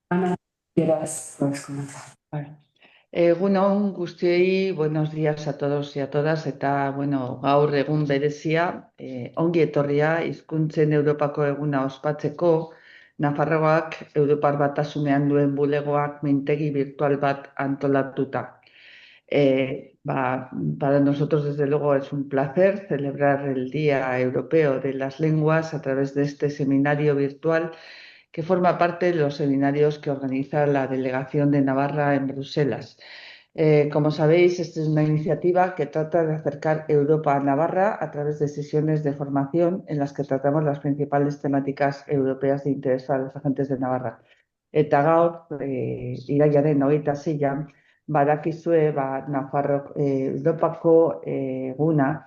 Ana, quieras, puedes comenzar. Vale. Egun on guztiei, buenos días a todos y a todas, eta, bueno, gaur egun berezia, ongi etorria hizkuntzen Europako eguna ospatzeko, Nafarroak Europar Batasunean duen bulegoak mintegi virtual bat antolatuta. Para nosotros, desde luego, es un placer celebrar el Día Europeo de las Lenguas a través de este seminario virtual que forma parte de los seminarios que organiza la Delegación de Navarra en Bruselas. Como sabéis, esta es una iniciativa que trata de acercar Europa a Navarra a través de sesiones de formación en las que tratamos las principales temáticas europeas de interés para los agentes de Navarra. Eta gaur, irailaren 26an, badakizue Nafarro Europako eguna,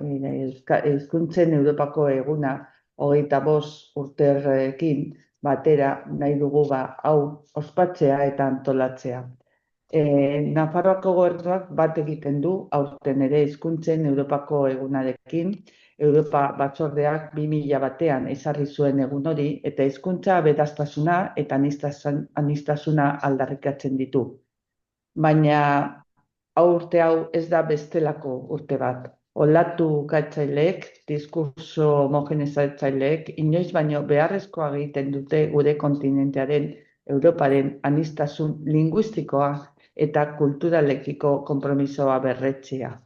hizkuntzen Europako eguna 25 urterekin batera nahi dugu hau ospatzea eta antolatzea. Nafarroako gobernuak bat egiten du aurten ere hizkuntzen Europako egunarekin. Europa batzordeak 2001 ezarri zuen egun hori eta hizkuntza aberastasuna eta aniztasuna aldarrikatzen ditu. Baina urte hau ez da bestelako urte bat. Olatu gatzaileek, diskurso homogenizatzaileek, inoiz baino beharrezkoa egiten dute gure kontinentearen, Europaren aniztasun linguistikoa eta kulturalekiko konpromisoa berretzea.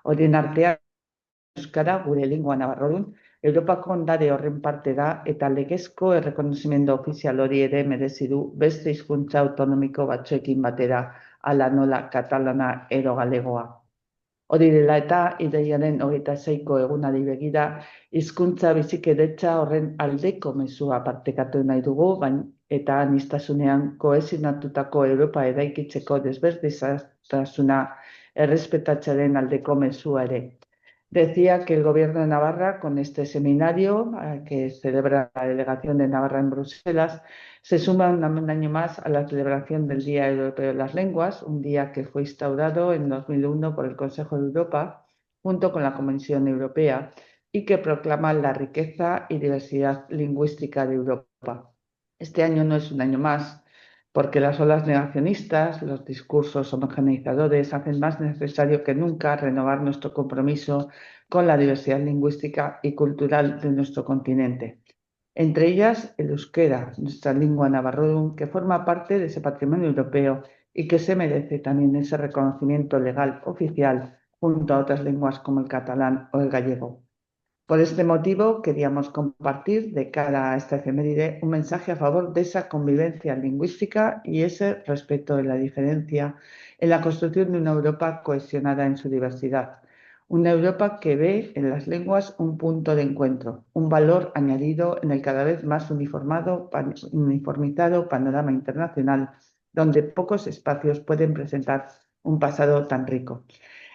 Horien artean, euskara gure lingua navarrodun, Europako ondare horren parte da eta legezko errekonozimendu ofizial hori ere merezi du beste hizkuntza autonomiko batzuekin batera, ala nola katalana edo galegoa. Hori dela eta, irailaren 26ko egunari begira, hizkuntza bizikidetza horren aldeko mezua partekatu nahi dugu, eta aniztasunean kohesionatutako Europa eraikitzeko desberdintasuna errespetatzearen aldeko mezua ere. Decía que el Gobierno de Navarra, con este seminario que celebra la Delegación de Navarra en Bruselas, se suma un año más a la celebración del Día Europeo de las Lenguas, un día que fue instaurado en 2001 por el Consejo de Europa, junto con la Comisión Europea, y que proclama la riqueza y diversidad lingüística de Europa. Este año no es un año más, porque las olas negacionistas, los discursos homogeneizadores hacen más necesario que nunca renovar nuestro compromiso con la diversidad lingüística y cultural de nuestro continente. Entre ellas, el euskera, nuestra lengua navarrodun, que forma parte de ese patrimonio europeo y que se merece también ese reconocimiento legal oficial junto a otras lenguas como el catalán o el gallego. Por este motivo, queríamos compartir de cara a esta efeméride un mensaje a favor de esa convivencia lingüística y ese respeto de la diferencia en la construcción de una Europa cohesionada en su diversidad. Una Europa que ve en las lenguas un punto de encuentro, un valor añadido en el cada vez más uniformizado panorama internacional, donde pocos espacios pueden presentar un pasado tan rico.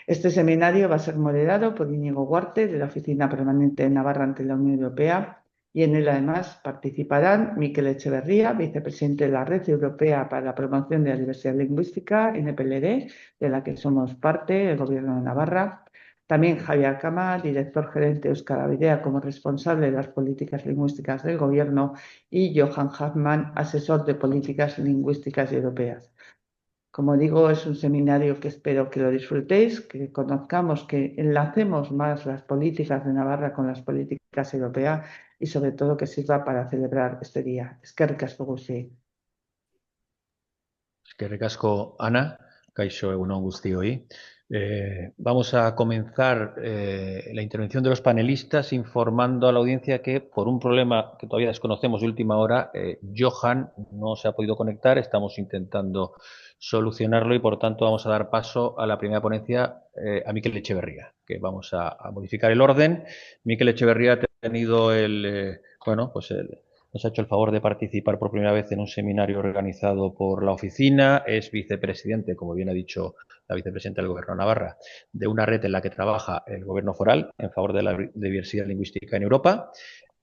Este seminario va a ser moderado por Íñigo Guarte, de la Oficina Permanente de Navarra ante la Unión Europea, y en él además participarán Mikel Echeverría, vicepresidente de la Red Europea para la Promoción de la Diversidad Lingüística, NPLD, de la que somos parte, el Gobierno de Navarra. También Javier Cama, director gerente de Euskara Bidea, como responsable de las políticas lingüísticas del Gobierno, y Johan Hartmann, asesor de políticas lingüísticas europeas. Como digo, es un seminario que espero que lo disfrutéis, que conozcamos, que enlacemos más las políticas de Navarra con las políticas europeas y sobre todo que sirva para celebrar este día. Eskerrik asko guztiei. Eskerrik asko, Ana. Kaixo egun on guztioi. Vamos a comenzar la intervención de los panelistas informando a la audiencia que por un problema que todavía desconocemos de última hora, Johan no se ha podido conectar, estamos intentando solucionarlo y por tanto vamos a dar paso a la primera ponencia a Mikel Echeverría, que vamos a modificar el orden. Mikel Echeverría ha tenido nos ha hecho el favor de participar por primera vez en un seminario organizado por la oficina, es vicepresidente, como bien ha dicho la vicepresidenta del Gobierno de Navarra, de una red en la que trabaja el Gobierno foral en favor de la diversidad lingüística en Europa.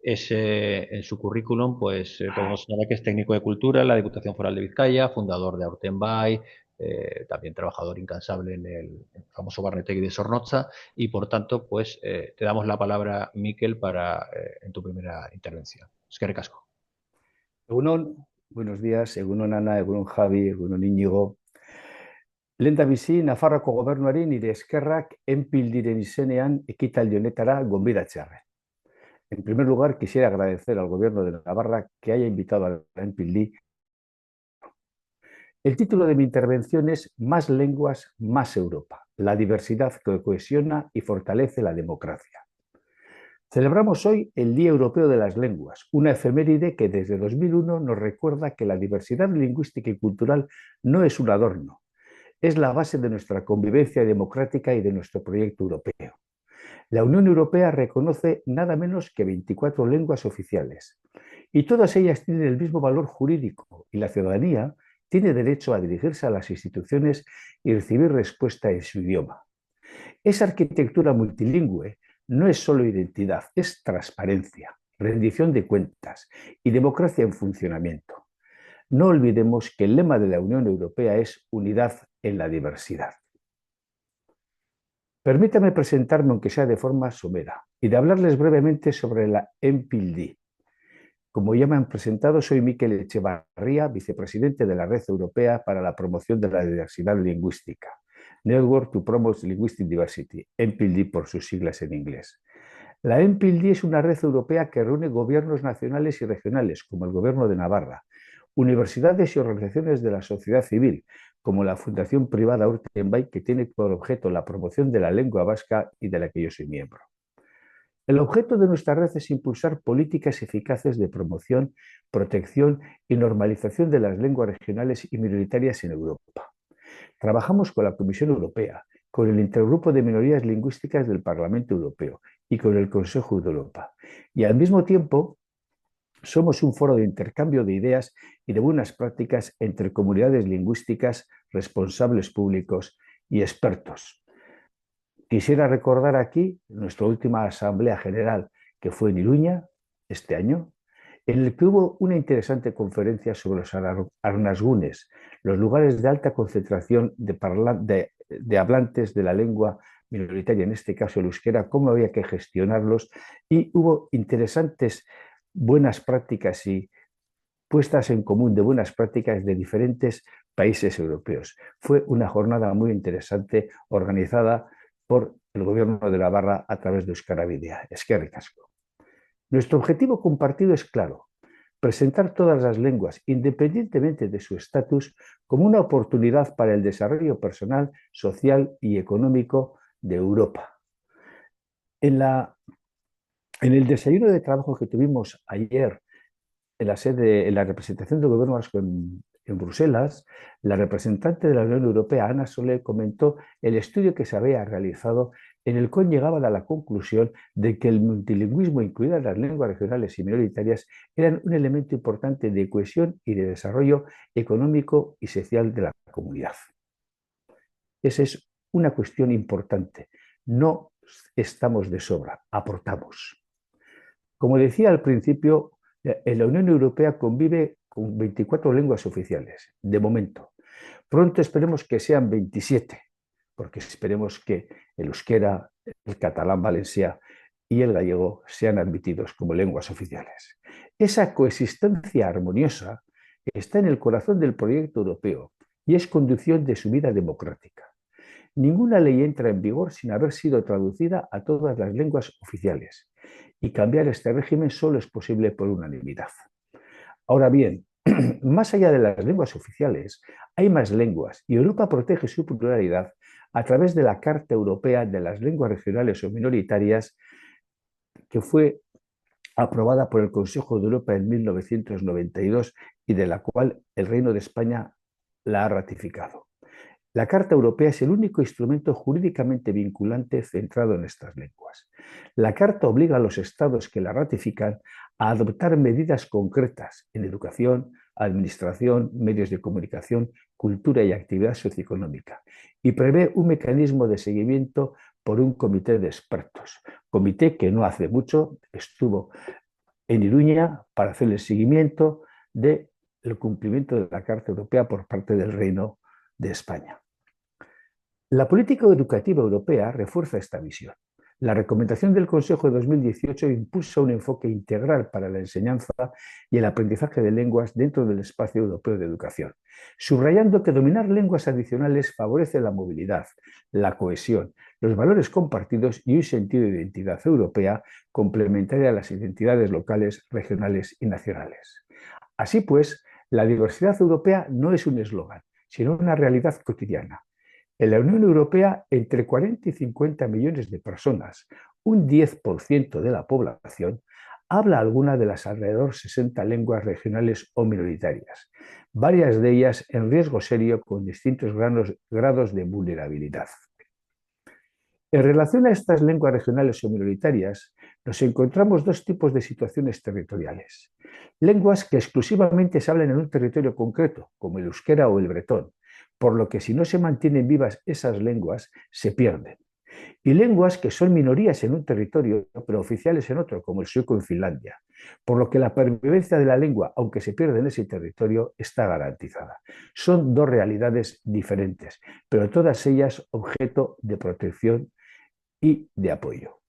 En su currículum, podemos señalar que es técnico de cultura en la Diputación Foral de Vizcaya, fundador de Aurten Bai, también trabajador incansable en el famoso Barnetegi de Sornoza, y por tanto, pues te damos la palabra, Mikel, para en tu primera intervención. Eskerrik asko. Egunon, buenos días, egunon Ana, egunon Javi, egunon Íñigo. Lehendabizi, Nafarroako gobernuari nire eskerrak enpildiren izenean ekitaldi honetara gonbidatzearren. En primer lugar, quisiera agradecer al Gobierno de Navarra que haya invitado a la Empildi. El título de mi intervención es Más lenguas, más Europa, la diversidad que cohesiona y fortalece la democracia. Celebramos hoy el Día Europeo de las Lenguas, una efeméride que desde 2001 nos recuerda que la diversidad lingüística y cultural no es un adorno, es la base de nuestra convivencia democrática y de nuestro proyecto europeo. La Unión Europea reconoce nada menos que 24 lenguas oficiales y todas ellas tienen el mismo valor jurídico y la ciudadanía tiene derecho a dirigirse a las instituciones y recibir respuesta en su idioma. Esa arquitectura multilingüe no es solo identidad, es transparencia, rendición de cuentas y democracia en funcionamiento. No olvidemos que el lema de la Unión Europea es unidad en la diversidad. Permítame presentarme, aunque sea de forma somera, y de hablarles brevemente sobre la MPLD. Como ya me han presentado, soy Mikel Echevarría, vicepresidente de la Red Europea para la Promoción de la Diversidad Lingüística, Network to Promote Linguistic Diversity, MPLD por sus siglas en inglés. La MPLD es una red europea que reúne gobiernos nacionales y regionales, como el Gobierno de Navarra, universidades y organizaciones de la sociedad civil, como la Fundación Privada Urtenbay, que tiene por objeto la promoción de la lengua vasca y de la que yo soy miembro. El objeto de nuestra red es impulsar políticas eficaces de promoción, protección y normalización de las lenguas regionales y minoritarias en Europa. Trabajamos con la Comisión Europea, con el Intergrupo de Minorías Lingüísticas del Parlamento Europeo y con el Consejo de Europa. Y al mismo tiempo, somos un foro de intercambio de ideas y de buenas prácticas entre comunidades lingüísticas, responsables públicos y expertos. Quisiera recordar aquí nuestra última Asamblea General, que fue en Iruña este año, en el que hubo una interesante conferencia sobre los arnasgunes, los lugares de alta concentración de hablantes de la lengua minoritaria, en este caso el euskera, cómo había que gestionarlos, y hubo interesantes buenas prácticas y puestas en común de buenas prácticas de diferentes países europeos. Fue una jornada muy interesante organizada por el Gobierno de Navarra a través de Euskara Bidea. Eskerrik asko. Nuestro objetivo compartido es claro: presentar todas las lenguas, independientemente de su estatus, como una oportunidad para el desarrollo personal, social y económico de Europa. En el desayuno de trabajo que tuvimos ayer en la representación del Gobierno vasco en Bruselas, la representante de la Unión Europea, Ana Solé, comentó el estudio que se había realizado, en el cual llegaban a la conclusión de que el multilingüismo, incluidas las lenguas regionales y minoritarias, eran un elemento importante de cohesión y de desarrollo económico y social de la comunidad. Esa es una cuestión importante. No estamos de sobra, aportamos. Como decía al principio, en la Unión Europea convive con 24 lenguas oficiales, de momento. Pronto esperemos que sean 27, porque esperemos que el euskera, el catalán valencià y el gallego sean admitidos como lenguas oficiales. Esa coexistencia armoniosa está en el corazón del proyecto europeo y es condición de su vida democrática. Ninguna ley entra en vigor sin haber sido traducida a todas las lenguas oficiales, y cambiar este régimen solo es posible por unanimidad. Ahora bien, más allá de las lenguas oficiales, hay más lenguas y Europa protege su pluralidad a través de la Carta Europea de las Lenguas Regionales o Minoritarias, que fue aprobada por el Consejo de Europa en 1992 y de la cual el Reino de España la ha ratificado. La Carta Europea es el único instrumento jurídicamente vinculante centrado en estas lenguas. La Carta obliga a los Estados que la ratifican a adoptar medidas concretas en educación, administración, medios de comunicación, cultura y actividad socioeconómica, y prevé un mecanismo de seguimiento por un comité de expertos, comité que no hace mucho estuvo en Iruña para hacer el seguimiento del cumplimiento de la Carta Europea por parte del Reino de España. La política educativa europea refuerza esta visión. La recomendación del Consejo de 2018 impulsa un enfoque integral para la enseñanza y el aprendizaje de lenguas dentro del espacio europeo de educación, subrayando que dominar lenguas adicionales favorece la movilidad, la cohesión, los valores compartidos y un sentido de identidad europea complementaria a las identidades locales, regionales y nacionales. Así pues, la diversidad europea no es un eslogan, sino una realidad cotidiana. En la Unión Europea, entre 40 y 50 millones de personas, un 10% de la población, habla alguna de las alrededor 60 lenguas regionales o minoritarias, varias de ellas en riesgo serio con distintos grados de vulnerabilidad. En relación a estas lenguas regionales o minoritarias, nos encontramos dos tipos de situaciones territoriales. Lenguas que exclusivamente se hablan en un territorio concreto, como el euskera o el bretón, por lo que si no se mantienen vivas esas lenguas, se pierden. Y lenguas que son minorías en un territorio, pero oficiales en otro, como el sueco en Finlandia, por lo que la pervivencia de la lengua, aunque se pierda en ese territorio, está garantizada. Son dos realidades diferentes, pero todas ellas objeto de protección y de apoyo.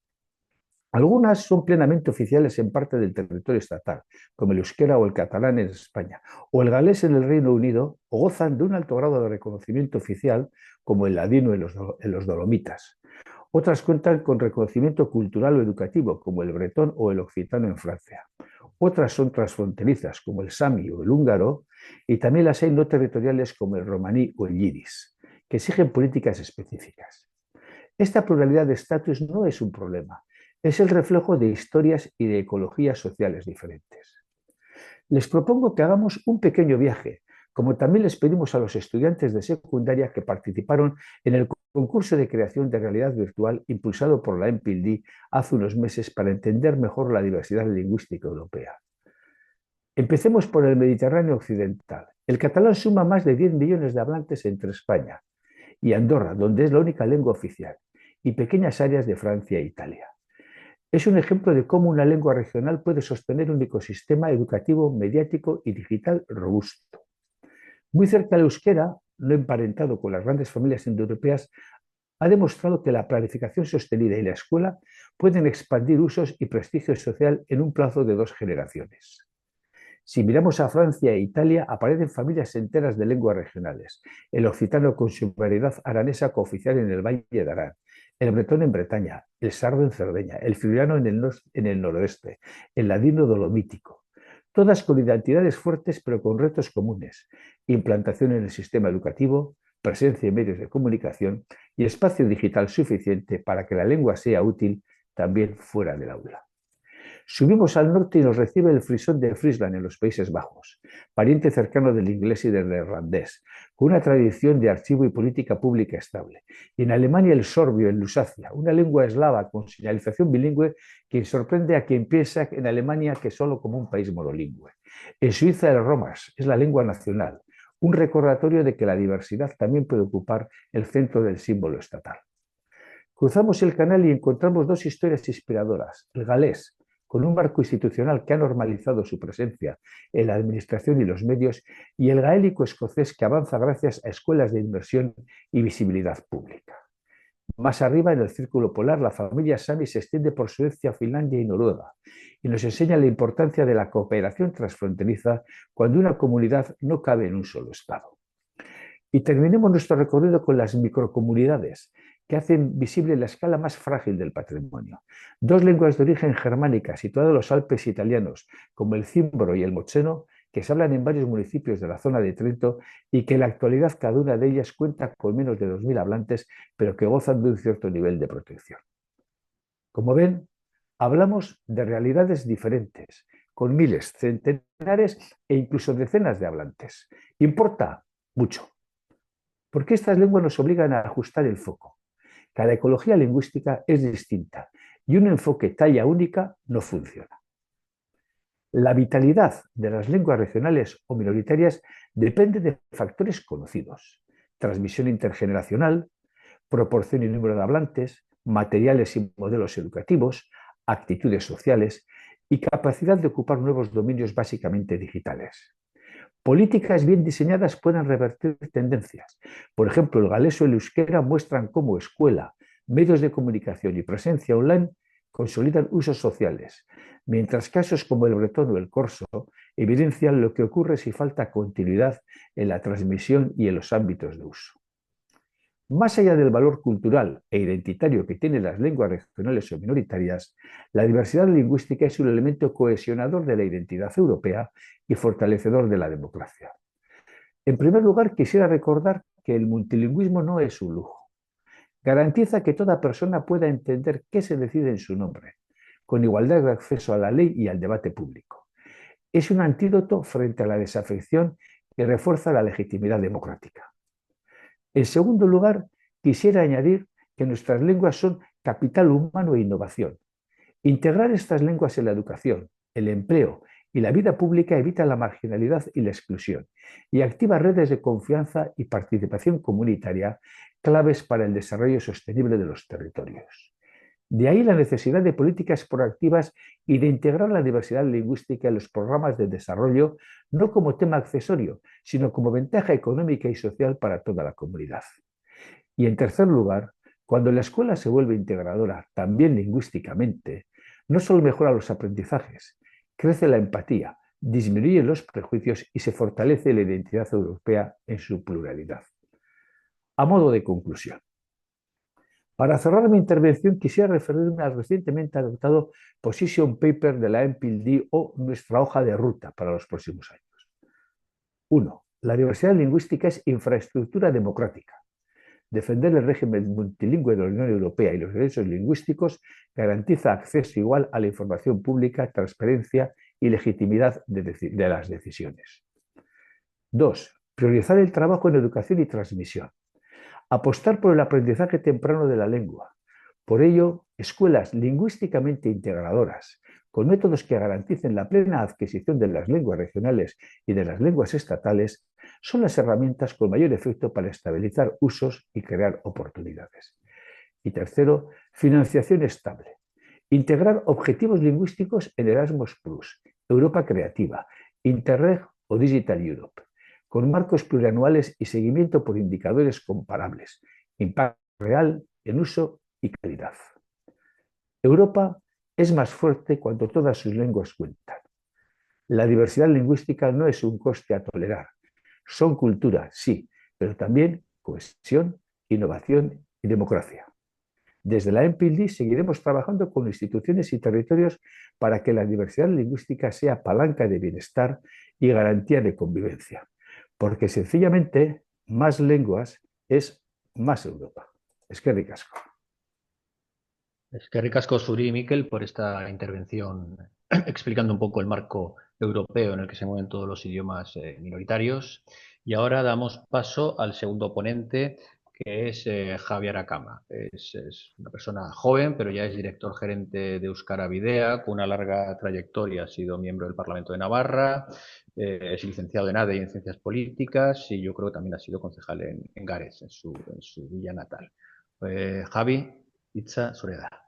Algunas son plenamente oficiales en parte del territorio estatal, como el euskera o el catalán en España, o el galés en el Reino Unido, o gozan de un alto grado de reconocimiento oficial, como el ladino en los Dolomitas. Otras cuentan con reconocimiento cultural o educativo, como el bretón o el occitano en Francia. Otras son transfronterizas, como el sami o el húngaro, y también las hay no territoriales, como el romaní o el yidis, que exigen políticas específicas. Esta pluralidad de estatus no es un problema, es el reflejo de historias y de ecologías sociales diferentes. Les propongo que hagamos un pequeño viaje, como también les pedimos a los estudiantes de secundaria que participaron en el concurso de creación de realidad virtual impulsado por la MPLD hace unos meses para entender mejor la diversidad lingüística europea. Empecemos por el Mediterráneo occidental. El catalán suma más de 10 millones de hablantes entre España y Andorra, donde es la única lengua oficial, y pequeñas áreas de Francia e Italia. Es un ejemplo de cómo una lengua regional puede sostener un ecosistema educativo, mediático y digital robusto. Muy cerca del euskera, no emparentado con las grandes familias indoeuropeas, ha demostrado que la planificación sostenida y la escuela pueden expandir usos y prestigio social en un plazo de 2 generaciones. Si miramos a Francia e Italia, aparecen familias enteras de lenguas regionales, el occitano con su variedad aranesa cooficial en el Valle de Arán, el bretón en Bretaña, el sardo en Cerdeña, el friulano en el noroeste, el ladino dolomítico, todas con identidades fuertes pero con retos comunes, implantación en el sistema educativo, presencia en medios de comunicación y espacio digital suficiente para que la lengua sea útil también fuera del aula. Subimos al norte y nos recibe el frisón de Friesland en los Países Bajos, pariente cercano del inglés y del neerlandés, con una tradición de archivo y política pública estable. Y en Alemania el sorbio en Lusacia, una lengua eslava con señalización bilingüe que sorprende a quien piensa en Alemania que solo como un país monolingüe. En Suiza el romash es la lengua nacional, un recordatorio de que la diversidad también puede ocupar el centro del símbolo estatal. Cruzamos el canal y encontramos dos historias inspiradoras, el galés, con un marco institucional que ha normalizado su presencia en la administración y los medios, y el gaélico escocés que avanza gracias a escuelas de inmersión y visibilidad pública. Más arriba, en el círculo polar, la familia Sami se extiende por Suecia, Finlandia y Noruega, y nos enseña la importancia de la cooperación transfronteriza cuando una comunidad no cabe en un solo estado. Y terminemos nuestro recorrido con las microcomunidades, que hacen visible la escala más frágil del patrimonio. Dos lenguas de origen germánica situadas en los Alpes italianos, como el címbro y el mocheno, que se hablan en varios municipios de la zona de Trento y que en la actualidad cada una de ellas cuenta con menos de 2000 hablantes, pero que gozan de un cierto nivel de protección. Como ven, hablamos de realidades diferentes, con miles, centenares e incluso decenas de hablantes. Importa mucho, porque estas lenguas nos obligan a ajustar el foco. Cada ecología lingüística es distinta y un enfoque talla única no funciona. La vitalidad de las lenguas regionales o minoritarias depende de factores conocidos: transmisión intergeneracional, proporción y número de hablantes, materiales y modelos educativos, actitudes sociales y capacidad de ocupar nuevos dominios básicamente digitales. Políticas bien diseñadas pueden revertir tendencias. Por ejemplo, el galés o el euskera muestran cómo escuela, medios de comunicación y presencia online consolidan usos sociales, mientras casos como el bretón o el corso evidencian lo que ocurre si falta continuidad en la transmisión y en los ámbitos de uso. Más allá del valor cultural e identitario que tienen las lenguas regionales o minoritarias, la diversidad lingüística es un elemento cohesionador de la identidad europea y fortalecedor de la democracia. En primer lugar, quisiera recordar que el multilingüismo no es un lujo. Garantiza que toda persona pueda entender qué se decide en su nombre, con igualdad de acceso a la ley y al debate público. Es un antídoto frente a la desafección que refuerza la legitimidad democrática. En segundo lugar, quisiera añadir que nuestras lenguas son capital humano e innovación. Integrar estas lenguas en la educación, el empleo y la vida pública evita la marginalidad y la exclusión y activa redes de confianza y participación comunitaria claves para el desarrollo sostenible de los territorios. De ahí la necesidad de políticas proactivas y de integrar la diversidad lingüística en los programas de desarrollo, no como tema accesorio, sino como ventaja económica y social para toda la comunidad. Y en tercer lugar, cuando la escuela se vuelve integradora, también lingüísticamente, no solo mejora los aprendizajes, crece la empatía, disminuye los prejuicios y se fortalece la identidad europea en su pluralidad. A modo de conclusión, para cerrar mi intervención, quisiera referirme al recientemente adoptado Position Paper de la MPLD o nuestra hoja de ruta para los próximos años. 1. La diversidad lingüística es infraestructura democrática. Defender el régimen multilingüe de la Unión Europea y los derechos lingüísticos garantiza acceso igual a la información pública, transparencia y legitimidad de las decisiones. 2. Priorizar el trabajo en educación y transmisión. Apostar por el aprendizaje temprano de la lengua. Por ello, escuelas lingüísticamente integradoras, con métodos que garanticen la plena adquisición de las lenguas regionales y de las lenguas estatales, son las herramientas con mayor efecto para estabilizar usos y crear oportunidades. Y tercero, financiación estable. Integrar objetivos lingüísticos en Erasmus+, Europa Creativa, Interreg o Digital Europe, con marcos plurianuales y seguimiento por indicadores comparables, impacto real en uso y calidad. Europa es más fuerte cuando todas sus lenguas cuentan. La diversidad lingüística no es un coste a tolerar. Son cultura, sí, pero también cohesión, innovación y democracia. Desde la MPLD seguiremos trabajando con instituciones y territorios para que la diversidad lingüística sea palanca de bienestar y garantía de convivencia, porque sencillamente más lenguas es más Europa. Eskerrik asko. Eskerrik asko zuri, Mikel, por esta intervención explicando un poco el marco europeo en el que se mueven todos los idiomas minoritarios. Y ahora damos paso al segundo ponente, que es Javier Akama. Es una persona joven, pero ya es director gerente de Euskara Bidea, con una larga trayectoria. Ha sido miembro del Parlamento de Navarra, es licenciado en ADE y en Ciencias Políticas, y yo creo que también ha sido concejal en Gares, en su villa natal. Javi, hitza zurea da.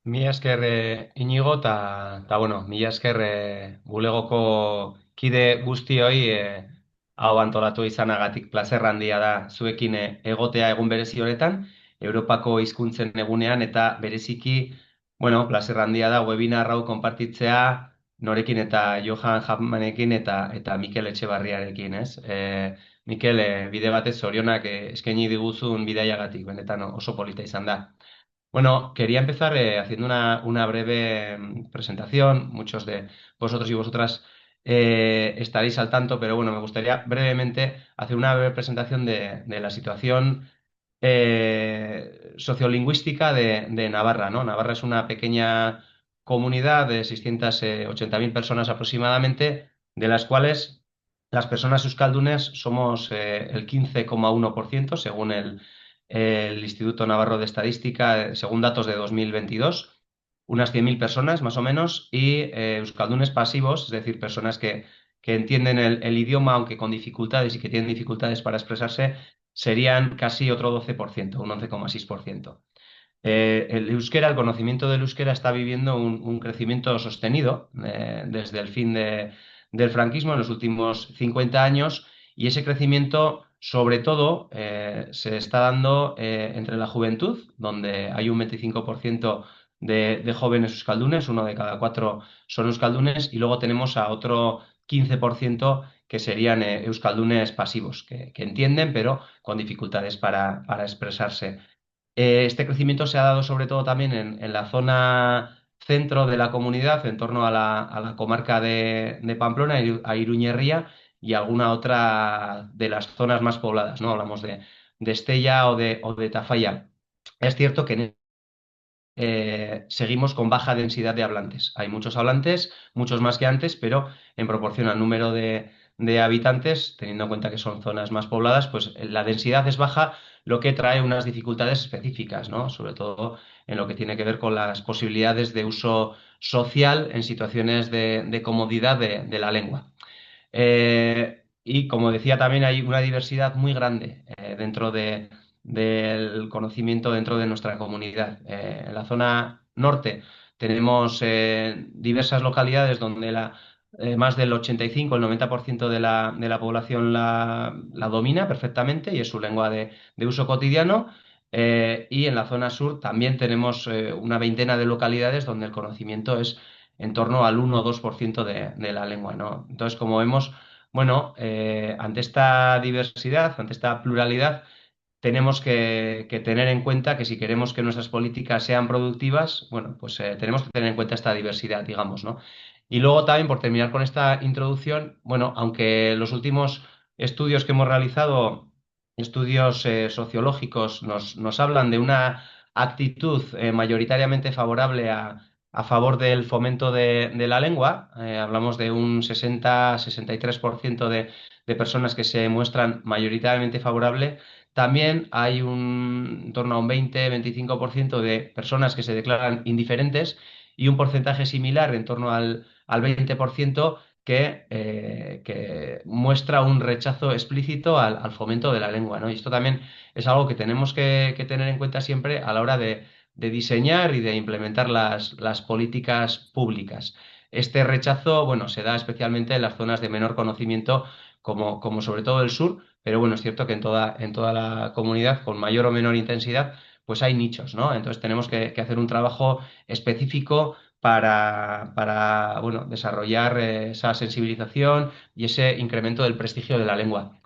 Mila esker Inigo, bueno, mila esker bulegoko kide guztioi hau antolatu izanagatik plazer handia da zuekin egotea egun berezi honetan, Europako hizkuntzen egunean, eta bereziki, bueno, plazer handia da webinar hau konpartitzea norekin, eta Johan Hapmanekin eta Mikel Etxebarriarekin, ez? Mikel, bide batez zorionak eskaini diguzun bidaiagatik, benetan oso polita izan da. Bueno, quería empezar haciendo una breve presentación. Muchos de vosotros y vosotras estaréis al tanto, pero bueno, me gustaría brevemente hacer una breve presentación de la situación sociolingüística de Navarra, ¿no? Navarra es una pequeña comunidad de 680.000 personas aproximadamente, de las cuales las personas euskaldunes somos el 15,1% según el Instituto Navarro de Estadística, según datos de 2022, unas 100.000 personas más o menos, y euskaldunes pasivos, es decir, personas que entienden el idioma, aunque con dificultades, y que tienen dificultades para expresarse, serían casi otro 12%, un 11,6%. El euskera, el conocimiento del euskera está viviendo un crecimiento sostenido desde el fin del franquismo en los últimos 50 años y ese crecimiento, sobre todo, se está dando entre la juventud, donde hay un 25% de jóvenes euskaldunes, uno de cada cuatro son euskaldunes, y luego tenemos a otro 15% que serían euskaldunes pasivos, que entienden, pero con dificultades para expresarse. Este crecimiento se ha dado sobre todo también en la zona centro de la comunidad, en torno a la comarca de Pamplona, a Iruñerría y alguna otra de las zonas más pobladas, ¿no? Hablamos de Estella o de Tafalla. Es cierto que seguimos con baja densidad de hablantes. Hay muchos hablantes, muchos más que antes, pero en proporción al número de habitantes, teniendo en cuenta que son zonas más pobladas, pues la densidad es baja, lo que trae unas dificultades específicas, ¿no? Sobre todo en lo que tiene que ver con las posibilidades de uso social en situaciones de comodidad de la lengua. Y como decía, también hay una diversidad muy grande dentro del conocimiento dentro de nuestra comunidad. En la zona norte tenemos diversas localidades donde más del 85, el 90% de la población la domina perfectamente y es su lengua de uso cotidiano. Y en la zona sur también tenemos una veintena de localidades donde el conocimiento es en torno al 1 o 2% de la lengua, ¿no? Entonces, como vemos, bueno, ante esta diversidad, ante esta pluralidad, tenemos que tener en cuenta que si queremos que nuestras políticas sean productivas, bueno, pues tenemos que tener en cuenta esta diversidad, digamos, ¿no? Y luego también, por terminar con esta introducción, bueno, aunque los últimos estudios que hemos realizado, estudios sociológicos, nos hablan de una actitud mayoritariamente favorable a favor del fomento de la lengua, hablamos de un 60-63% de personas que se muestran mayoritariamente favorable. También hay en torno a un 20-25% de personas que se declaran indiferentes y un porcentaje similar, en torno al 20%, que muestra un rechazo explícito al fomento de la lengua, ¿no? Y esto también es algo que tenemos que tener en cuenta siempre a la hora de diseñar y de implementar las políticas públicas. Este rechazo, bueno, se da especialmente en las zonas de menor conocimiento, como sobre todo el sur, pero bueno, es cierto que en toda la comunidad, con mayor o menor intensidad, pues hay nichos, ¿no? Entonces tenemos que hacer un trabajo específico para bueno, desarrollar esa sensibilización y ese incremento del prestigio de la lengua.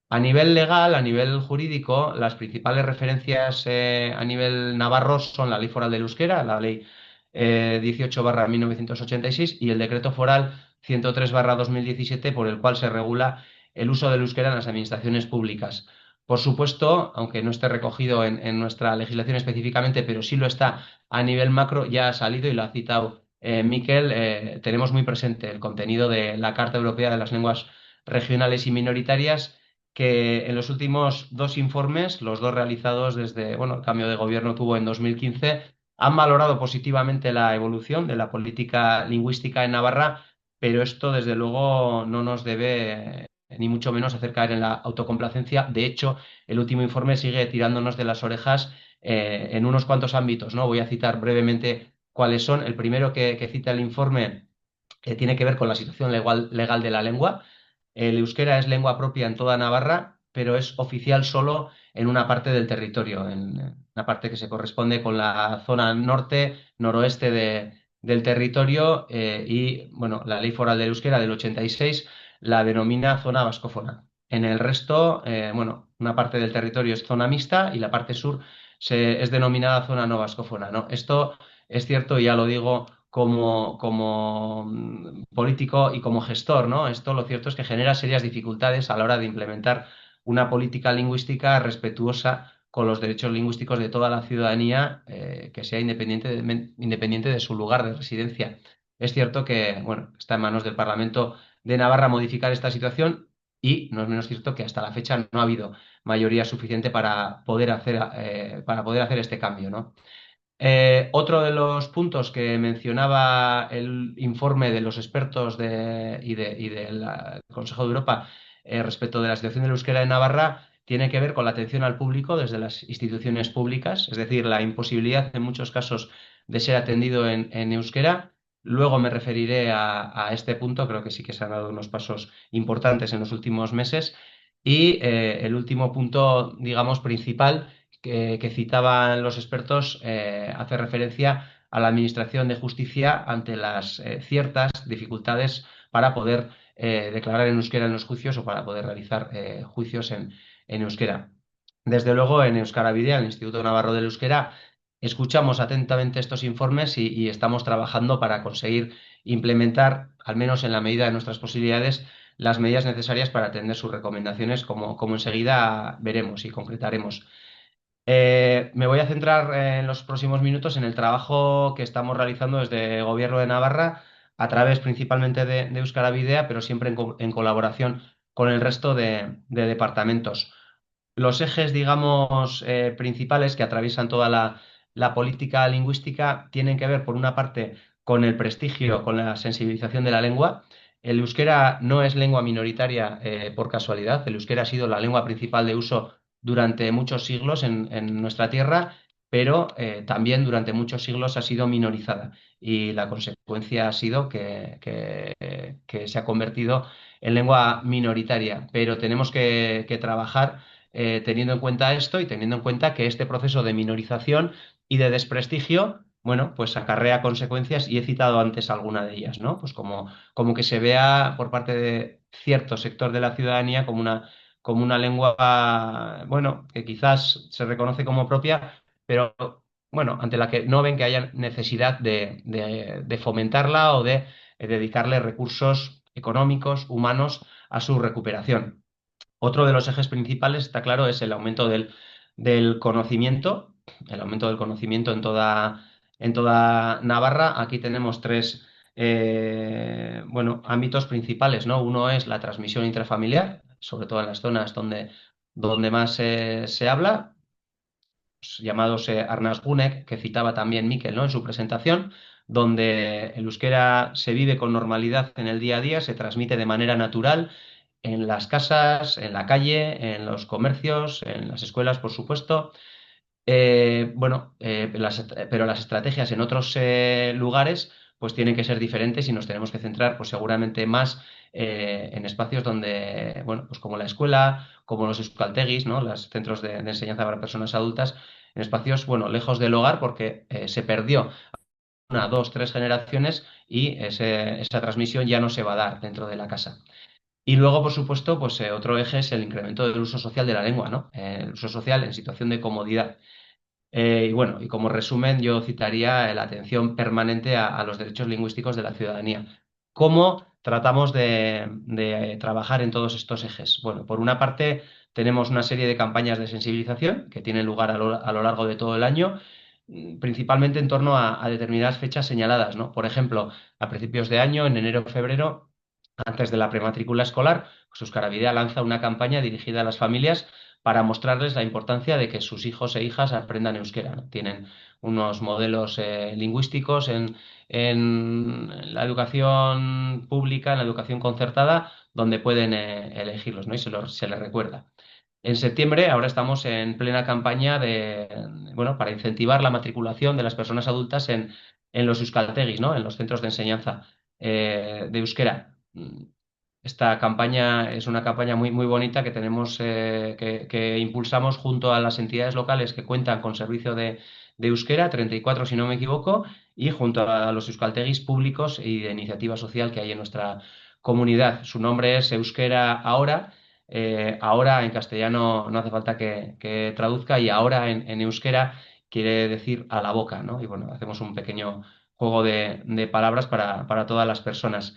A nivel legal, a nivel jurídico, las principales referencias a nivel navarro son la Ley Foral del Euskera, la Ley 18/1986 y el Decreto Foral 103/2017, por el cual se regula el uso del euskera en las administraciones públicas. Por supuesto, aunque no esté recogido en nuestra legislación específicamente, pero sí lo está a nivel macro, ya ha salido y lo ha citado Miquel, tenemos muy presente el contenido de la Carta Europea de las Lenguas Regionales y Minoritarias, que en los últimos dos informes, los dos realizados desde, bueno, el cambio de gobierno tuvo en 2015, han valorado positivamente la evolución de la política lingüística en Navarra, pero esto desde luego no nos debe ni mucho menos hacer caer en la autocomplacencia. De hecho, el último informe sigue tirándonos de las orejas en unos cuantos ámbitos, ¿no? Voy a citar brevemente cuáles son. El primero que cita el informe tiene que ver con la situación legal de la lengua. El euskera es lengua propia en toda Navarra, pero es oficial solo en una parte del territorio, en una parte que se corresponde con la zona norte, noroeste del territorio y, bueno, la Ley Foral del Euskera del 86 la denomina zona vascófona. En el resto, bueno, una parte del territorio es zona mixta y la parte sur es denominada zona no vascófona, ¿no? Esto es cierto, y ya lo digo como político y como gestor, ¿no? Esto lo cierto es que genera serias dificultades a la hora de implementar una política lingüística respetuosa con los derechos lingüísticos de toda la ciudadanía, que sea independiente de su lugar de residencia. Es cierto que, bueno, está en manos del Parlamento de Navarra modificar esta situación y no es menos cierto que hasta la fecha no ha habido mayoría suficiente para poder hacer este cambio, ¿no? Otro de los puntos que mencionaba el informe de los expertos y del Consejo de Europa respecto de la situación del euskera en Navarra tiene que ver con la atención al público desde las instituciones públicas, es decir, la imposibilidad en muchos casos de ser atendido en euskera Luego me referiré a este punto, creo que sí que se han dado unos pasos importantes en los últimos meses. Y el último punto, digamos, principal que citaban los expertos hace referencia a la Administración de Justicia ante las ciertas dificultades para poder declarar en euskera en los juicios o para poder realizar juicios en euskera. Desde luego, en Euskara Bidea, el Instituto Navarro del Euskera, escuchamos atentamente estos informes y estamos trabajando para conseguir implementar, al menos en la medida de nuestras posibilidades, las medidas necesarias para atender sus recomendaciones, como enseguida veremos y concretaremos. Me voy a centrar en los próximos minutos en el trabajo que estamos realizando desde el Gobierno de Navarra, a través principalmente de Euskara Bidea, pero siempre en colaboración con el resto de departamentos. Los ejes, digamos, principales que atraviesan toda la política lingüística tienen que ver, por una parte, con el prestigio, con la sensibilización de la lengua. El euskera no es lengua minoritaria por casualidad. El euskera ha sido la lengua principal de uso durante muchos siglos en nuestra tierra, pero también durante muchos siglos ha sido minorizada. Y la consecuencia ha sido que se ha convertido en lengua minoritaria. Pero tenemos que trabajar teniendo en cuenta esto y teniendo en cuenta que este proceso de minorización y de desprestigio, bueno, pues acarrea consecuencias y he citado antes alguna de ellas, ¿no? Pues como que se vea por parte de cierto sector de la ciudadanía como una lengua, bueno, que quizás se reconoce como propia, pero bueno, ante la que no ven que haya necesidad de fomentarla o de dedicarle recursos económicos, humanos a su recuperación. Otro de los ejes principales, está claro, es del conocimiento, el aumento del conocimiento en toda Navarra. Aquí tenemos tres bueno, ámbitos principales, ¿no? Uno es la transmisión intrafamiliar, sobre todo en las zonas donde más se habla, pues, llamados Arnasgunek, que citaba también Miquel, ¿no? En su presentación, donde el euskera se vive con normalidad en el día a día, se transmite de manera natural en las casas, en la calle, en los comercios, en las escuelas, por supuesto. Bueno, pero las estrategias en otros lugares pues tienen que ser diferentes y nos tenemos que centrar pues seguramente más en espacios donde, bueno, pues como la escuela, como los euskaltegis, ¿no? Los centros de enseñanza para personas adultas, en espacios, bueno, lejos del hogar porque se perdió una, dos, tres generaciones y esa transmisión ya no se va a dar dentro de la casa. Y luego, por supuesto, pues otro eje es el incremento del uso social de la lengua, ¿no? El uso social en situación de comodidad. Y bueno, y como resumen, yo citaría la atención permanente a los derechos lingüísticos de la ciudadanía. ¿Cómo tratamos de trabajar en todos estos ejes? Bueno, por una parte, tenemos una serie de campañas de sensibilización que tienen lugar a lo largo de todo el año, principalmente en torno a determinadas fechas señaladas, ¿no? Por ejemplo, a principios de año, en enero o febrero, antes de la prematrícula escolar, pues Euskara Bidea lanza una campaña dirigida a las familias para mostrarles la importancia de que sus hijos e hijas aprendan euskera, ¿no? Tienen unos modelos lingüísticos en la educación pública, en la educación concertada, donde pueden elegirlos, ¿no? Y se les recuerda. En septiembre, ahora estamos en plena campaña bueno, para incentivar la matriculación de las personas adultas en los euskaltegis, ¿no? En los centros de enseñanza de euskera. Esta campaña es una campaña muy, muy bonita que tenemos, que impulsamos junto a las entidades locales que cuentan con servicio de euskera, 34 si no me equivoco, y junto a los euskaltegis públicos y de iniciativa social que hay en nuestra comunidad. Su nombre es Euskera Ahora. Ahora en castellano no hace falta que traduzca y ahora en euskera quiere decir a la boca, ¿no? Y bueno, hacemos un pequeño juego de palabras para todas las personas.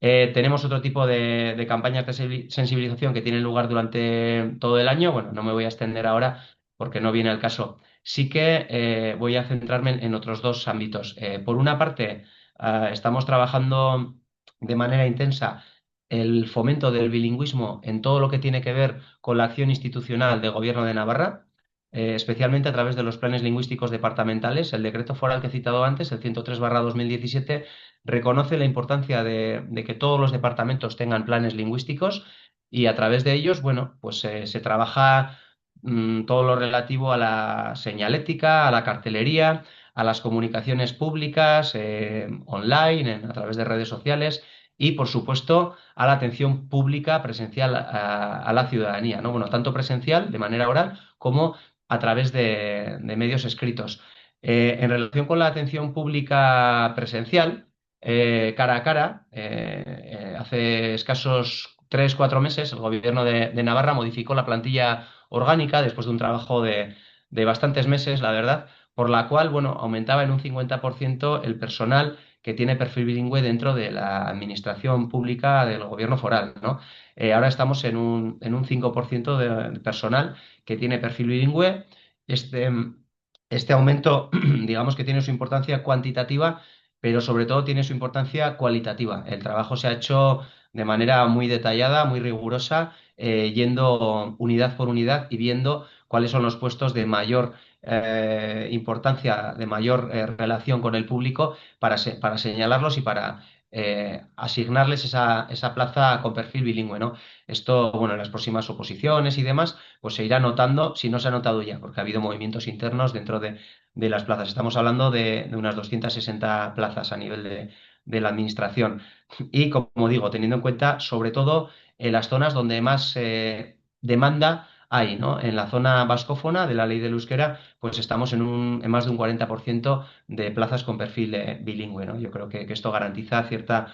Tenemos otro tipo de campañas de sensibilización que tienen lugar durante todo el año. Bueno, no me voy a extender ahora porque no viene al caso. Sí que voy a centrarme en otros dos ámbitos. Por una parte, estamos trabajando de manera intensa el fomento del bilingüismo en todo lo que tiene que ver con la acción institucional del Gobierno de Navarra, especialmente a través de los planes lingüísticos departamentales. El decreto foral que he citado antes, el 103/2017, reconoce la importancia de que todos los departamentos tengan planes lingüísticos y a través de ellos, bueno, pues se trabaja todo lo relativo a la señalética, a la cartelería, a las comunicaciones públicas, online, a través de redes sociales y, por supuesto, a la atención pública presencial a la ciudadanía, ¿no? Bueno, tanto presencial, de manera oral, como a través de medios escritos. En relación con la atención pública presencial, cara a cara, hace escasos 3 o 4 meses el gobierno de Navarra modificó la plantilla orgánica después de un trabajo de bastantes meses, la verdad, por la cual, bueno, aumentaba en un 50% el personal que tiene perfil bilingüe dentro de la administración pública del gobierno foral, ¿no? Ahora estamos en un 5% de personal que tiene perfil bilingüe. Este, este aumento, digamos que tiene su importancia cuantitativa, pero sobre todo tiene su importancia cualitativa. El trabajo se ha hecho de manera muy detallada, muy rigurosa, yendo unidad por unidad y viendo cuáles son los puestos de mayor importancia, de mayor relación con el público para señalarlos y para asignarles esa plaza con perfil bilingüe, ¿no? Esto, bueno, en las próximas oposiciones y demás, pues se irá notando, si no se ha notado ya, porque ha habido movimientos internos dentro de las plazas. Estamos hablando de unas 260 plazas a nivel de la administración. Y como digo, teniendo en cuenta sobre todo en las zonas donde más demanda hay, ¿no? En la zona vascófona de la ley del euskera, pues estamos en más de un 40% de plazas con perfil bilingüe, ¿no? Yo creo que esto garantiza cierta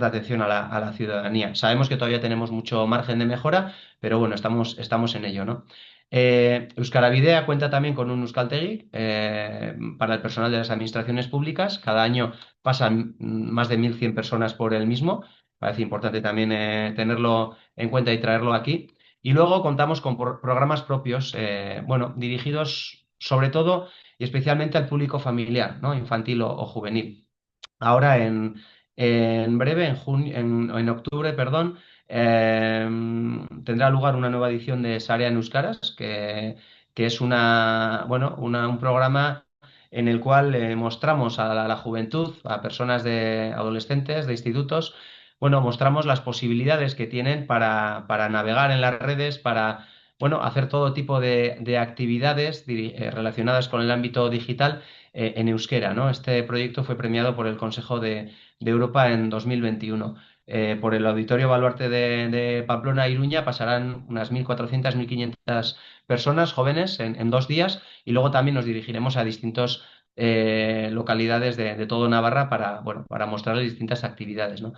atención a la ciudadanía. Sabemos que todavía tenemos mucho margen de mejora, pero bueno, estamos en ello, ¿no? Euskarabidea cuenta también con un Euskaltegi para el personal de las administraciones públicas. Cada año pasan más de 1.100 personas por el mismo. Parece importante también tenerlo en cuenta y traerlo aquí. Y luego contamos con programas propios, bueno, dirigidos sobre todo y especialmente al público familiar, ¿no? Infantil o juvenil. Ahora en breve, en octubre, perdón, tendrá lugar una nueva edición de Sarea en Euskaras, que es bueno, un programa en el cual mostramos a la juventud, a personas de adolescentes, de institutos, bueno, mostramos las posibilidades que tienen para navegar en las redes, para, bueno, hacer todo tipo de actividades relacionadas con el ámbito digital en euskera, ¿no? Este proyecto fue premiado por el Consejo de Europa en 2021. Por el Auditorio Baluarte de Pamplona e Iruña pasarán unas 1.400, 1.500 personas jóvenes en 2 días y luego también nos dirigiremos a distintas localidades de todo Navarra para, bueno, para mostrarles distintas actividades, ¿no?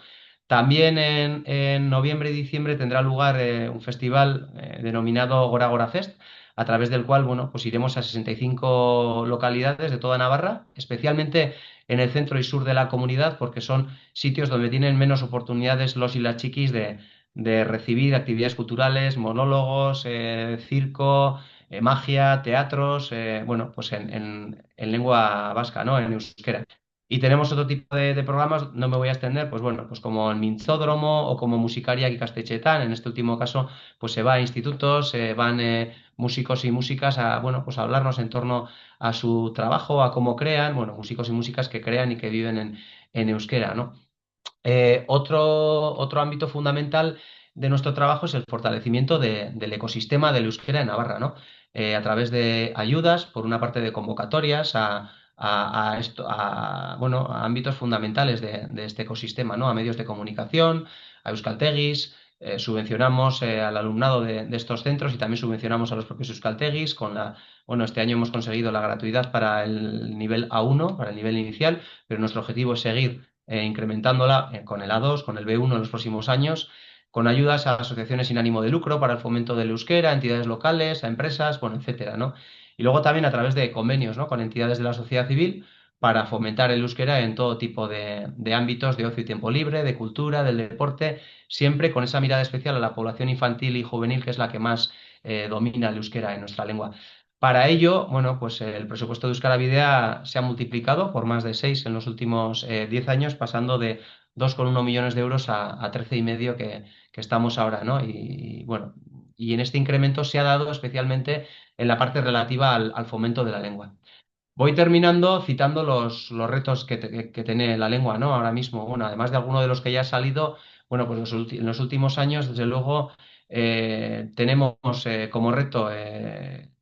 También en noviembre y diciembre tendrá lugar un festival denominado Gora Gora Fest, a través del cual, bueno, pues iremos a 65 localidades de toda Navarra, especialmente en el centro y sur de la comunidad, porque son sitios donde tienen menos oportunidades los y las chiquis de recibir actividades culturales, monólogos, circo, magia, teatros, bueno, pues en lengua vasca, ¿no? En euskera. Y tenemos otro tipo de programas, no me voy a extender, pues bueno, pues como el Mintzódromo o como Musicaria Ikastetxeetan, en este último caso, pues se va a institutos, se van músicos y músicas a, bueno, pues a hablarnos en torno a su trabajo, a cómo crean, bueno, músicos y músicas que crean y que viven en euskera, ¿no? Otro ámbito fundamental de nuestro trabajo es el fortalecimiento del ecosistema del euskera en Navarra, ¿no? A través de ayudas, por una parte de convocatorias bueno, a ámbitos fundamentales de este ecosistema, ¿no? A medios de comunicación, a euskaltegis, subvencionamos al alumnado de estos centros y también subvencionamos a los propios euskaltegis bueno, este año hemos conseguido la gratuidad para el nivel A1, para el nivel inicial, pero nuestro objetivo es seguir incrementándola con el A2, con el B1 en los próximos años, con ayudas a asociaciones sin ánimo de lucro para el fomento del euskera, a entidades locales, a empresas, bueno, etcétera, ¿no? Y luego también a través de convenios, ¿no? Con entidades de la sociedad civil para fomentar el euskera en todo tipo de ámbitos de ocio y tiempo libre, de cultura, del deporte, siempre con esa mirada especial a la población infantil y juvenil, que es la que más domina el euskera en nuestra lengua. Para ello, bueno, pues el presupuesto de Euskarabidea se ha multiplicado por más de 6 en los últimos 10 años, pasando de 2,1 millones de euros a 13,5 que estamos ahora, ¿no? Y bueno, y en este incremento se ha dado especialmente en la parte relativa al fomento de la lengua. Voy terminando citando los retos que tiene la lengua, ¿no? Ahora mismo, bueno, además de alguno de los que ya ha salido, bueno, pues en los últimos años, desde luego, tenemos como reto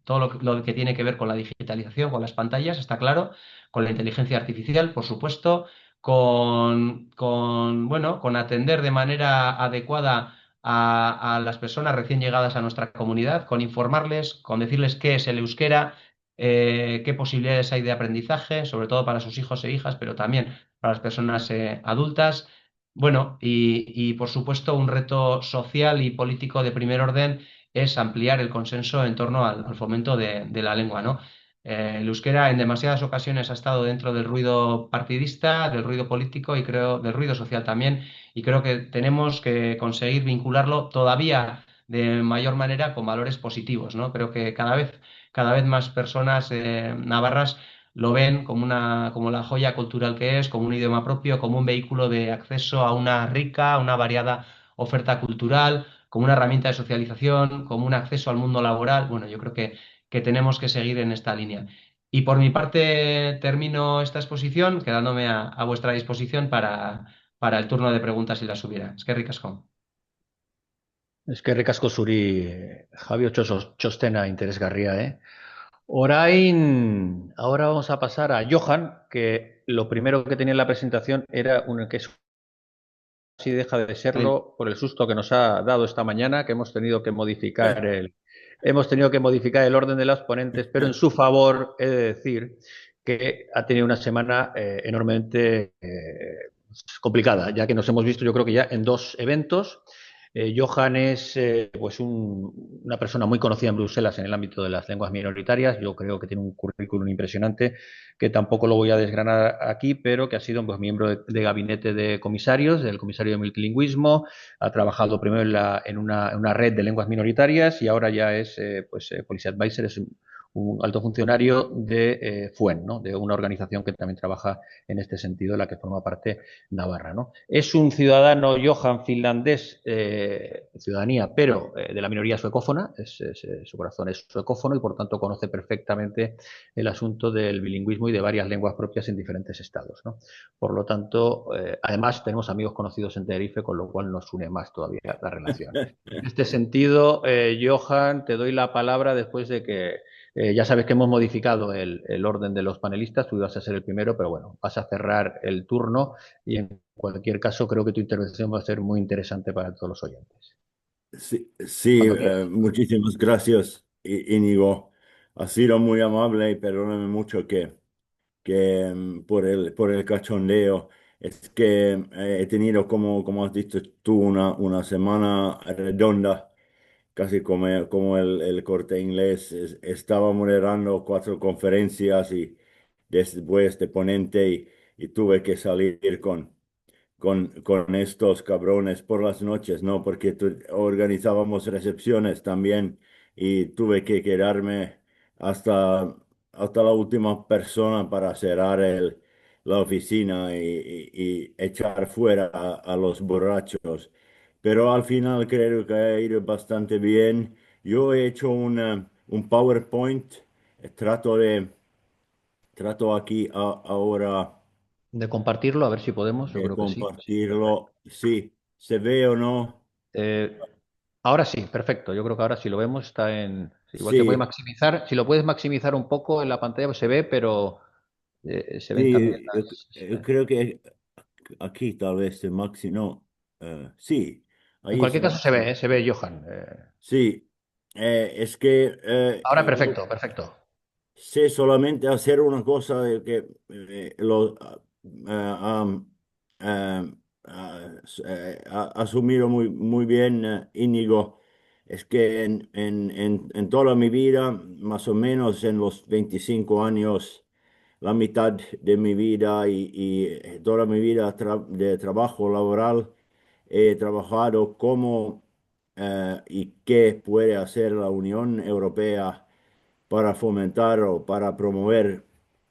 todo lo que tiene que ver con la digitalización, con las pantallas, está claro, con la inteligencia artificial, por supuesto, bueno, con atender de manera adecuada a las personas recién llegadas a nuestra comunidad, con informarles, con decirles qué es el euskera, qué posibilidades hay de aprendizaje, sobre todo para sus hijos e hijas, pero también para las personas adultas. Bueno, y por supuesto un reto social y político de primer orden es ampliar el consenso en torno al fomento de la lengua, ¿no? El euskera en demasiadas ocasiones ha estado dentro del ruido partidista, del ruido político y creo del ruido social también, y creo que tenemos que conseguir vincularlo todavía de mayor manera con valores positivos, ¿no? Creo que cada vez más personas navarras lo ven como la joya cultural que es, como un idioma propio, como un vehículo de acceso a una rica, una variada oferta cultural, como una herramienta de socialización, como un acceso al mundo laboral. Bueno, yo creo que tenemos que seguir en esta línea. Y por mi parte termino esta exposición, quedándome a vuestra disposición para el turno de preguntas si las hubiera. Es que ricasco. Es que ricasco zuri, Javi txostena interesgarria, ¿eh? Ahora vamos a pasar a Johan, que lo primero que tenía en la presentación era que es si deja de Sí. serlo por el susto que nos ha dado esta mañana, que hemos tenido que modificar el orden de los ponentes, pero en su favor he de decir que ha tenido una semana enormemente complicada, ya que nos hemos visto yo creo que ya en dos eventos. Johan es pues una persona muy conocida en Bruselas en el ámbito de las lenguas minoritarias. Yo creo que tiene un currículum impresionante que tampoco lo voy a desgranar aquí, pero que ha sido pues, miembro de gabinete de comisarios, del comisario de multilingüismo, ha trabajado primero en una red de lenguas minoritarias y ahora ya es Policy Advisor, es un alto funcionario de FUEN, ¿no? De una organización que también trabaja en este sentido, de la que forma parte Navarra, ¿no? Es un ciudadano Johan finlandés, ciudadanía, pero de la minoría suecófona, su corazón es suecófono y por tanto conoce perfectamente el asunto del bilingüismo y de varias lenguas propias en diferentes estados, ¿no? Por lo tanto, además tenemos amigos conocidos en Tenerife, con lo cual nos une más todavía la relación. En este sentido, Johan, te doy la palabra después de que ya sabes que hemos modificado el orden de los panelistas, tú ibas a ser el primero, pero bueno, vas a cerrar el turno y en cualquier caso creo que tu intervención va a ser muy interesante para todos los oyentes. Sí, sí, Cuando quieras. muchísimas gracias, Íñigo. Ha sido muy amable y perdóname mucho por el cachondeo. Es que he tenido, como has dicho tú, una semana redonda, casi como el Corte Inglés. Estaba moderando 4 conferencias y después de ponente y tuve que salir con estos cabrones por las noches, ¿no? Porque organizábamos recepciones también y tuve que quedarme hasta, hasta la última persona para cerrar la oficina y echar fuera a los borrachos. Pero al final creo que ha ido bastante bien. Yo he hecho un PowerPoint, trato trato aquí ahora De compartirlo, a ver si podemos, yo de creo que sí. Sí, perfecto. compartirlo. Sí, ¿se ve o no? Eh, ahora sí, perfecto. Yo creo que ahora sí lo vemos, está en... Igual se puede Sí, maximizar. Si lo puedes maximizar un poco en la pantalla, pues se ve, pero se ven también sí, las... yo creo que aquí tal vez el máximo, no, sí, En ahí es cualquier el caso máximo. se ve, Johan. Sí, es que Ahora perfecto, perfecto. sé solamente hacer una cosa de que asumido muy bien, Íñigo. Es que en toda mi vida, más o menos en los 25 años, la mitad de mi vida y toda mi vida de trabajo laboral, he trabajado como y qué puede hacer la Unión Europea para fomentar o para promover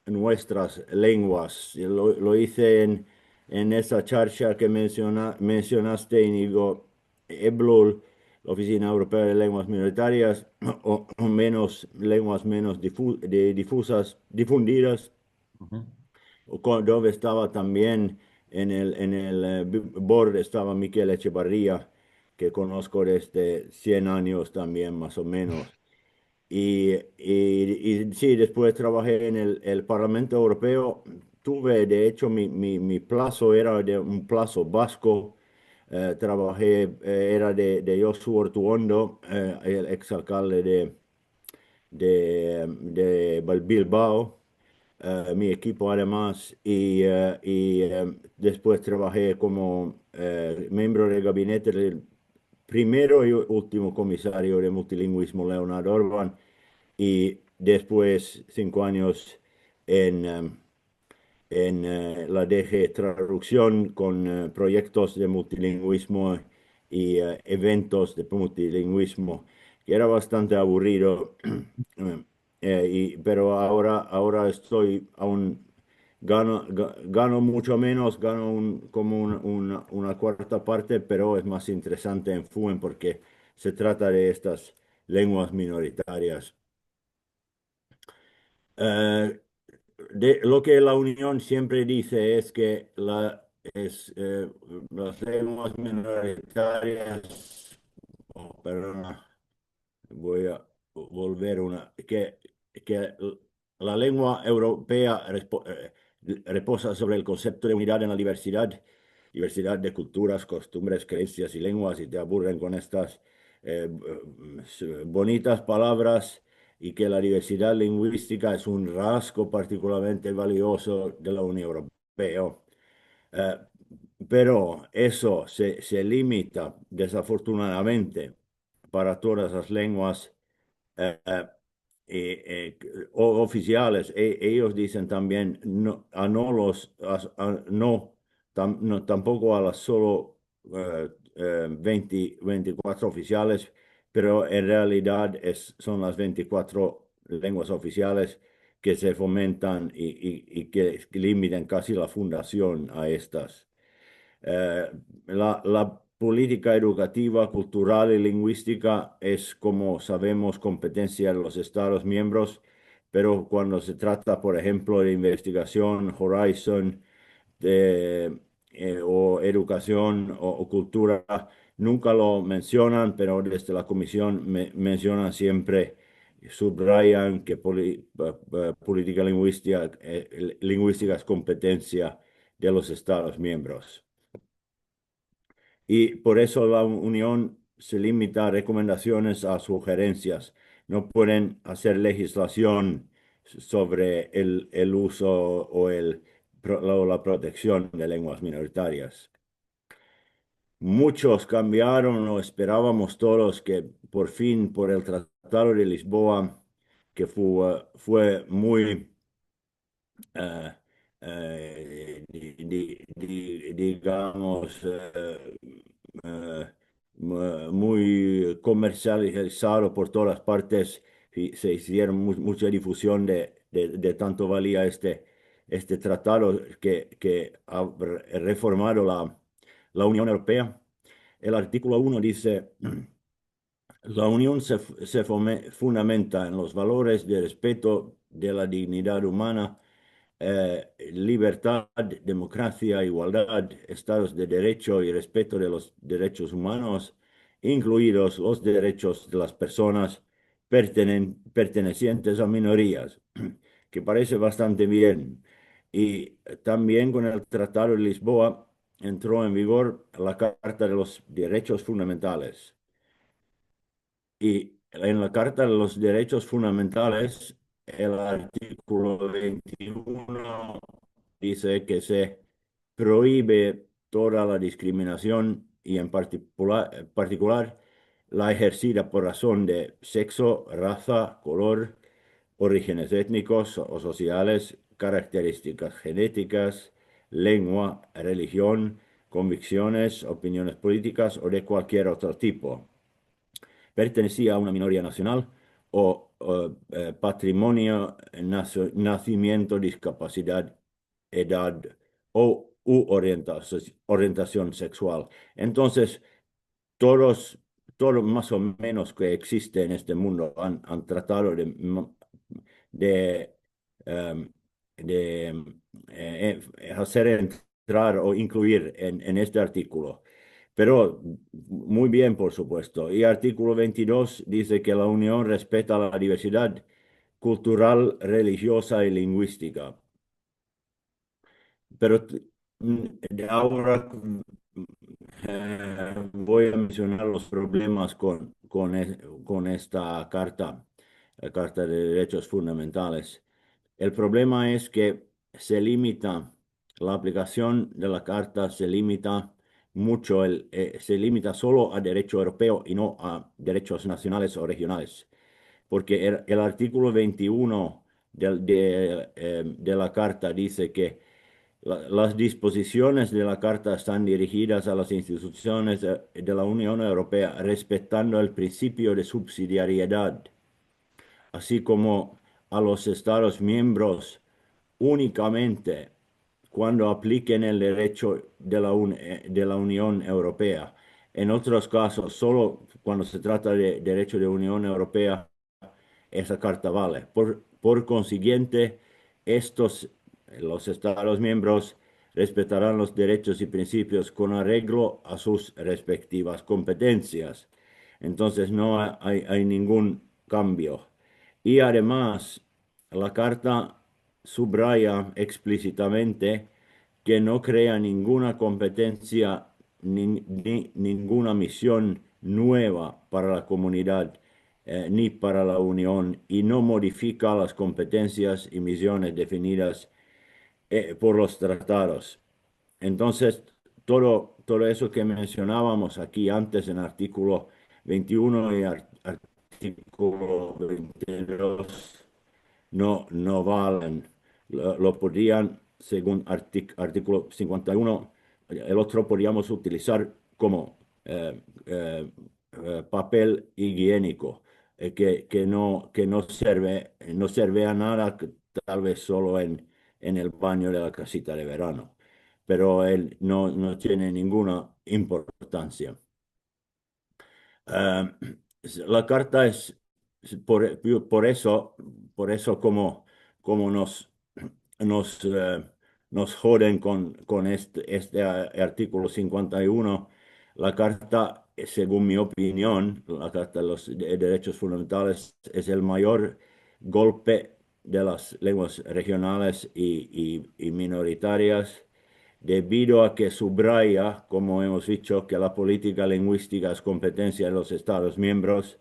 nuestras lenguas. Y lo hice en esa charla que mencionaste, Inigo, EBLUL, la Oficina Europea de Lenguas Minoritarias, o menos lenguas menos difusas, difundidas, Ujú, donde estaba también en el board estaba Miquel Echevarría, que conozco desde 100 años también, más o menos. y sí, después trabajé en el Parlamento Europeo. Tuve, de hecho, mi plazo era de un plazo vasco. Trabajé, era de Josu Ortuondo, el exalcalde de Bilbao, mi equipo además, después trabajé como miembro del gabinete del primero y último comisario de multilingüismo, Leonard Orban, y después 5 años en, la DG Traducción con proyectos de multilingüismo y eventos de multilingüismo, que era bastante aburrido. Pero ahora estoy aún, gano mucho menos, gano como una cuarta parte, pero es más interesante en FUEN porque se trata de estas lenguas minoritarias. Eh, lo que la Unión siempre dice es que las lenguas minoritarias, oh, perdona, voy a volver que la lengua europea reposa sobre el concepto de unidad en la diversidad, diversidad de culturas, costumbres, creencias y lenguas, y te aburren con estas bonitas palabras, y que la diversidad lingüística es un rasgo particularmente valioso de la Unión Europea. Eh, pero eso se limita, desafortunadamente, para todas las lenguas eh, oficiales. Ellos dicen también no, no, tampoco a las solo 24 oficiales, pero en realidad son las 24 lenguas oficiales que se fomentan y que limitan casi la fundación a estas. Eh, la política educativa, cultural y lingüística es, como sabemos, competencia de los Estados miembros, pero cuando se trata, por ejemplo, de investigación, Horizon, o educación o cultura, nunca lo mencionan, pero desde la Comisión mencionan siempre, subrayan que política lingüística es competencia de los Estados miembros. Y por eso la Unión se limita a recomendaciones, a sugerencias. No pueden hacer legislación sobre el uso o la protección de lenguas minoritarias. Muchos cambiaron, o esperábamos todos que por fin, por el Tratado de Lisboa, que fue muy eh, digamos, eh, muy comercializado por todas partes, y se hicieron mucha difusión de tanto valía este tratado que ha reformado la Unión Europea. El artículo 1 dice: la Unión fundamenta en los valores de respeto de la dignidad humana, libertad, democracia, igualdad, estados de derecho y respeto de los derechos humanos, incluidos los derechos de las personas pertenecientes a minorías, que parece bastante bien. Y también con el Tratado de Lisboa entró en vigor la Carta de los Derechos Fundamentales. Y en la Carta de los Derechos Fundamentales, el artículo 21 dice que se prohíbe toda la discriminación, y en particular la ejercida por razón de sexo, raza, color, orígenes étnicos o sociales, características genéticas, lengua, religión, convicciones, opiniones políticas o de cualquier otro tipo. Pertenecía a una minoría nacional o patrimonio, nacimiento, discapacidad, edad orientación sexual. Entonces, todos, todo más o menos que existe en este mundo han tratado de, em, de hacer entrar o incluir en este artículo. pero muy bien, por supuesto. Y artículo 22 dice que la Unión respeta la diversidad cultural, religiosa y lingüística. Pero ahora voy a mencionar los problemas con esta carta, la Carta de Derechos Fundamentales. El problema es que la aplicación de la carta se limita mucho, se limita solo a derecho europeo y no a derechos nacionales o regionales, porque el artículo 21 de la carta dice que las disposiciones de la carta están dirigidas a las instituciones de la Unión Europea respetando el principio de subsidiariedad, así como a los Estados miembros únicamente cuando apliquen el derecho de la Unión Europea. En otros casos, solo cuando se trata de derecho de Unión Europea, esa carta vale. Por consiguiente, los Estados miembros respetarán los derechos y principios con arreglo a sus respectivas competencias. Entonces, no hay ningún cambio. Y además, la carta subraya explícitamente que no crea ninguna competencia ni ninguna misión nueva para la comunidad ni para la Unión y no modifica las competencias y misiones definidas por los tratados. Entonces, todo eso que mencionábamos aquí antes en artículo 21 y artículo 22 no valen. Lo podrían, según artículo 51, el otro podríamos utilizar como papel higiénico, que no sirve a nada, tal vez solo en el baño de la casita de verano, pero él no tiene ninguna importancia. Eh, la carta es por eso como nos, eh, nos joden con este artículo 51. La carta, según mi opinión, la Carta de los Derechos Fundamentales es el mayor golpe de las lenguas regionales y minoritarias debido a que subraya, como hemos dicho, que la política lingüística es competencia de los Estados miembros,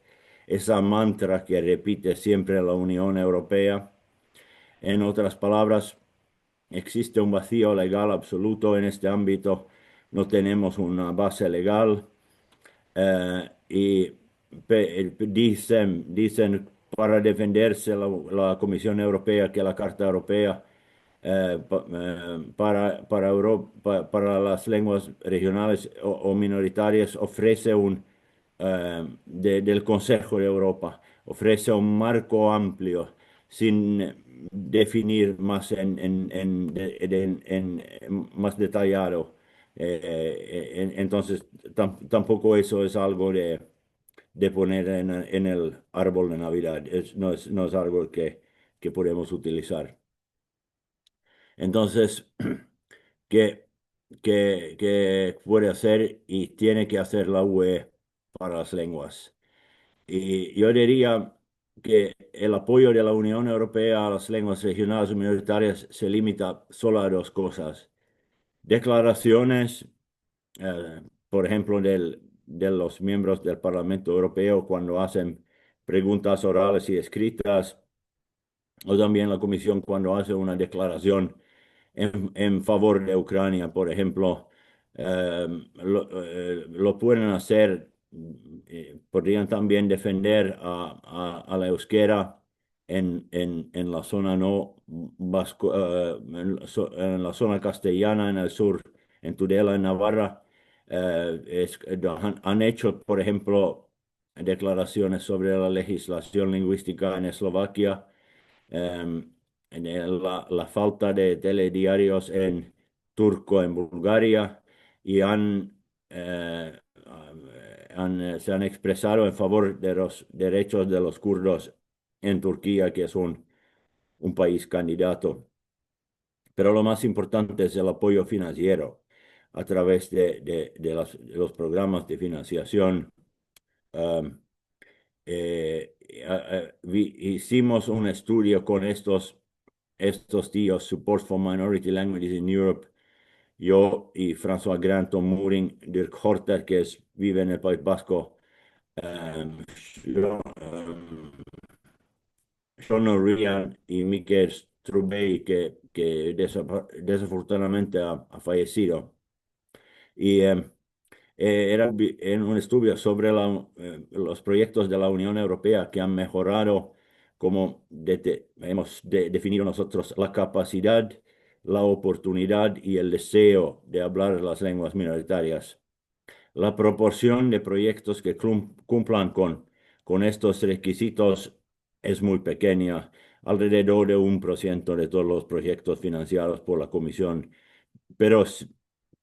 esa mantra que repite siempre la Unión Europea. En otras palabras, existe un vacío legal absoluto en este ámbito, no tenemos una base legal y dicen para defenderse la Comisión Europea que la Carta Europea para las lenguas regionales o minoritarias ofrece del Consejo de Europa, ofrece un marco amplio sin definir más más detallado. Entonces, tampoco eso es algo de poner en el árbol de Navidad. No es algo que podemos utilizar. Entonces, ¿qué, qué puede hacer y tiene que hacer la UE para las lenguas? Y yo diría que el apoyo de la Unión Europea a las lenguas regionales y minoritarias se limita solo a dos cosas. Declaraciones, eh, por ejemplo, de los miembros del Parlamento Europeo cuando hacen preguntas orales y escritas, o también la Comisión cuando hace una declaración en favor de Ucrania, por ejemplo, lo pueden hacer, podrían también defender a la euskera en la zona no vasco, en la zona castellana en el sur, en Tudela, en Navarra. Han hecho, por ejemplo, declaraciones sobre la legislación lingüística en Eslovaquia, la falta de telediarios en turco en Bulgaria y se han expresado en favor de los derechos de los kurdos en Turquía, que es un país candidato. Pero lo más importante es el apoyo financiero. a través de los programas de financiación. Um, Hicimos un estudio con estos tíos, Support for Minority Languages in Europe, yo y François Granton Muring, Dirk Horter, vive en el País Vasco, um, yo, Sean O'Ryan y Mikel Strubey, que desafortunadamente ha fallecido. Y en un estudio sobre los proyectos de la Unión Europea que han mejorado, como hemos definido nosotros, la capacidad, la oportunidad y el deseo de hablar las lenguas minoritarias. La proporción de proyectos que cumplan con estos requisitos es muy pequeña, alrededor de 1% de todos los proyectos financiados por la Comisión. Pero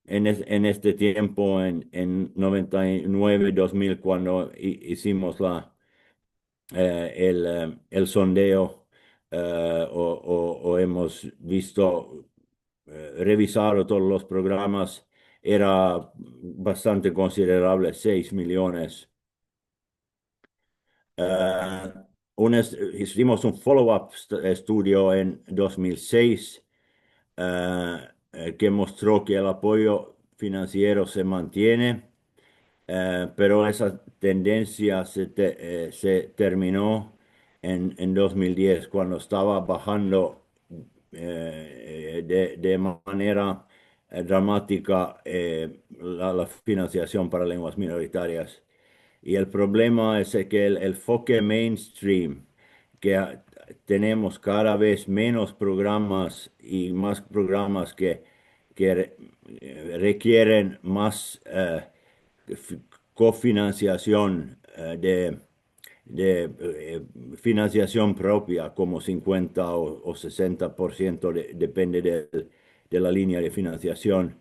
en este tiempo, en 99-2000, cuando hicimos el sondeo, o hemos visto, revisado todos los programas, era bastante considerable, 6 millones. Eh, Hicimos un follow-up estudio en 2006, que mostró que el apoyo financiero se mantiene, pero esa tendencia se terminó en 2010, cuando estaba bajando de manera dramática, la financiación para lenguas minoritarias. Y el problema es que el enfoque mainstream, que tenemos cada vez menos programas y más programas que requieren más f- cofinanciación, financiación propia, como 50 o 60%, depende de la línea de financiación.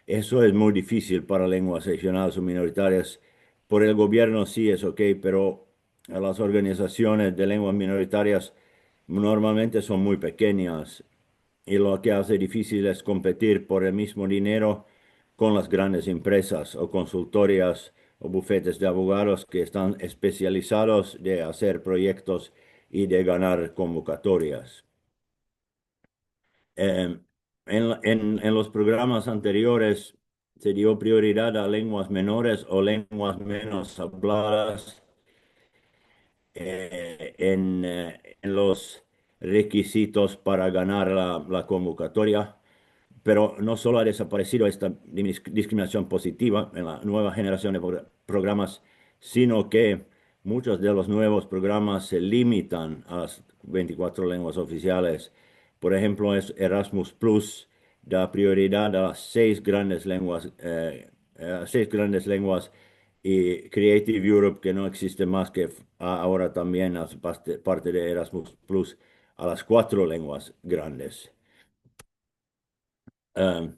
Eso es muy difícil para lenguas regionales o minoritarias. Por el gobierno sí es ok, pero a las organizaciones de lenguas minoritarias normalmente son muy pequeñas, y lo que hace difícil es competir por el mismo dinero con las grandes empresas o consultorías o bufetes de abogados que están especializados de hacer proyectos y de ganar convocatorias. Eh, en los programas anteriores se dio prioridad a lenguas menores o lenguas menos habladas, en los requisitos para ganar la convocatoria. Pero no solo ha desaparecido esta discriminación positiva en la nueva generación de programas, sino que muchos de los nuevos programas se limitan a las 24 lenguas oficiales. Por ejemplo, Erasmus Plus da prioridad a las seis grandes lenguas, y Creative Europe, que no existe más, que ahora también hace parte de Erasmus Plus, a las cuatro lenguas grandes. Um,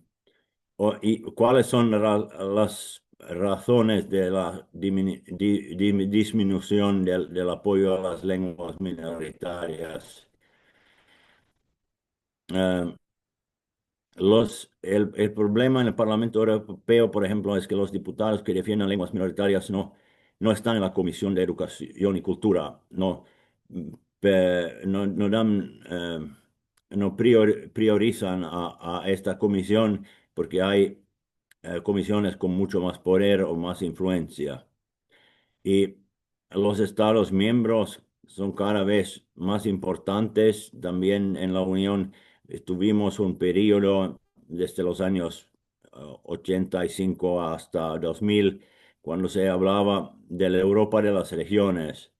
¿Y cuáles son las razones de la disminución del apoyo a las lenguas minoritarias? Eh, el problema en el Parlamento Europeo, por ejemplo, es que los diputados que defienden lenguas minoritarias no están en la Comisión de Educación y Cultura, no dan, no priorizan a esta comisión, porque hay comisiones con mucho más poder o más influencia. Y los Estados miembros son cada vez más importantes también en la Unión. Tuvimos un periodo desde los años 85 hasta 2000, cuando se hablaba de la Europa de las regiones,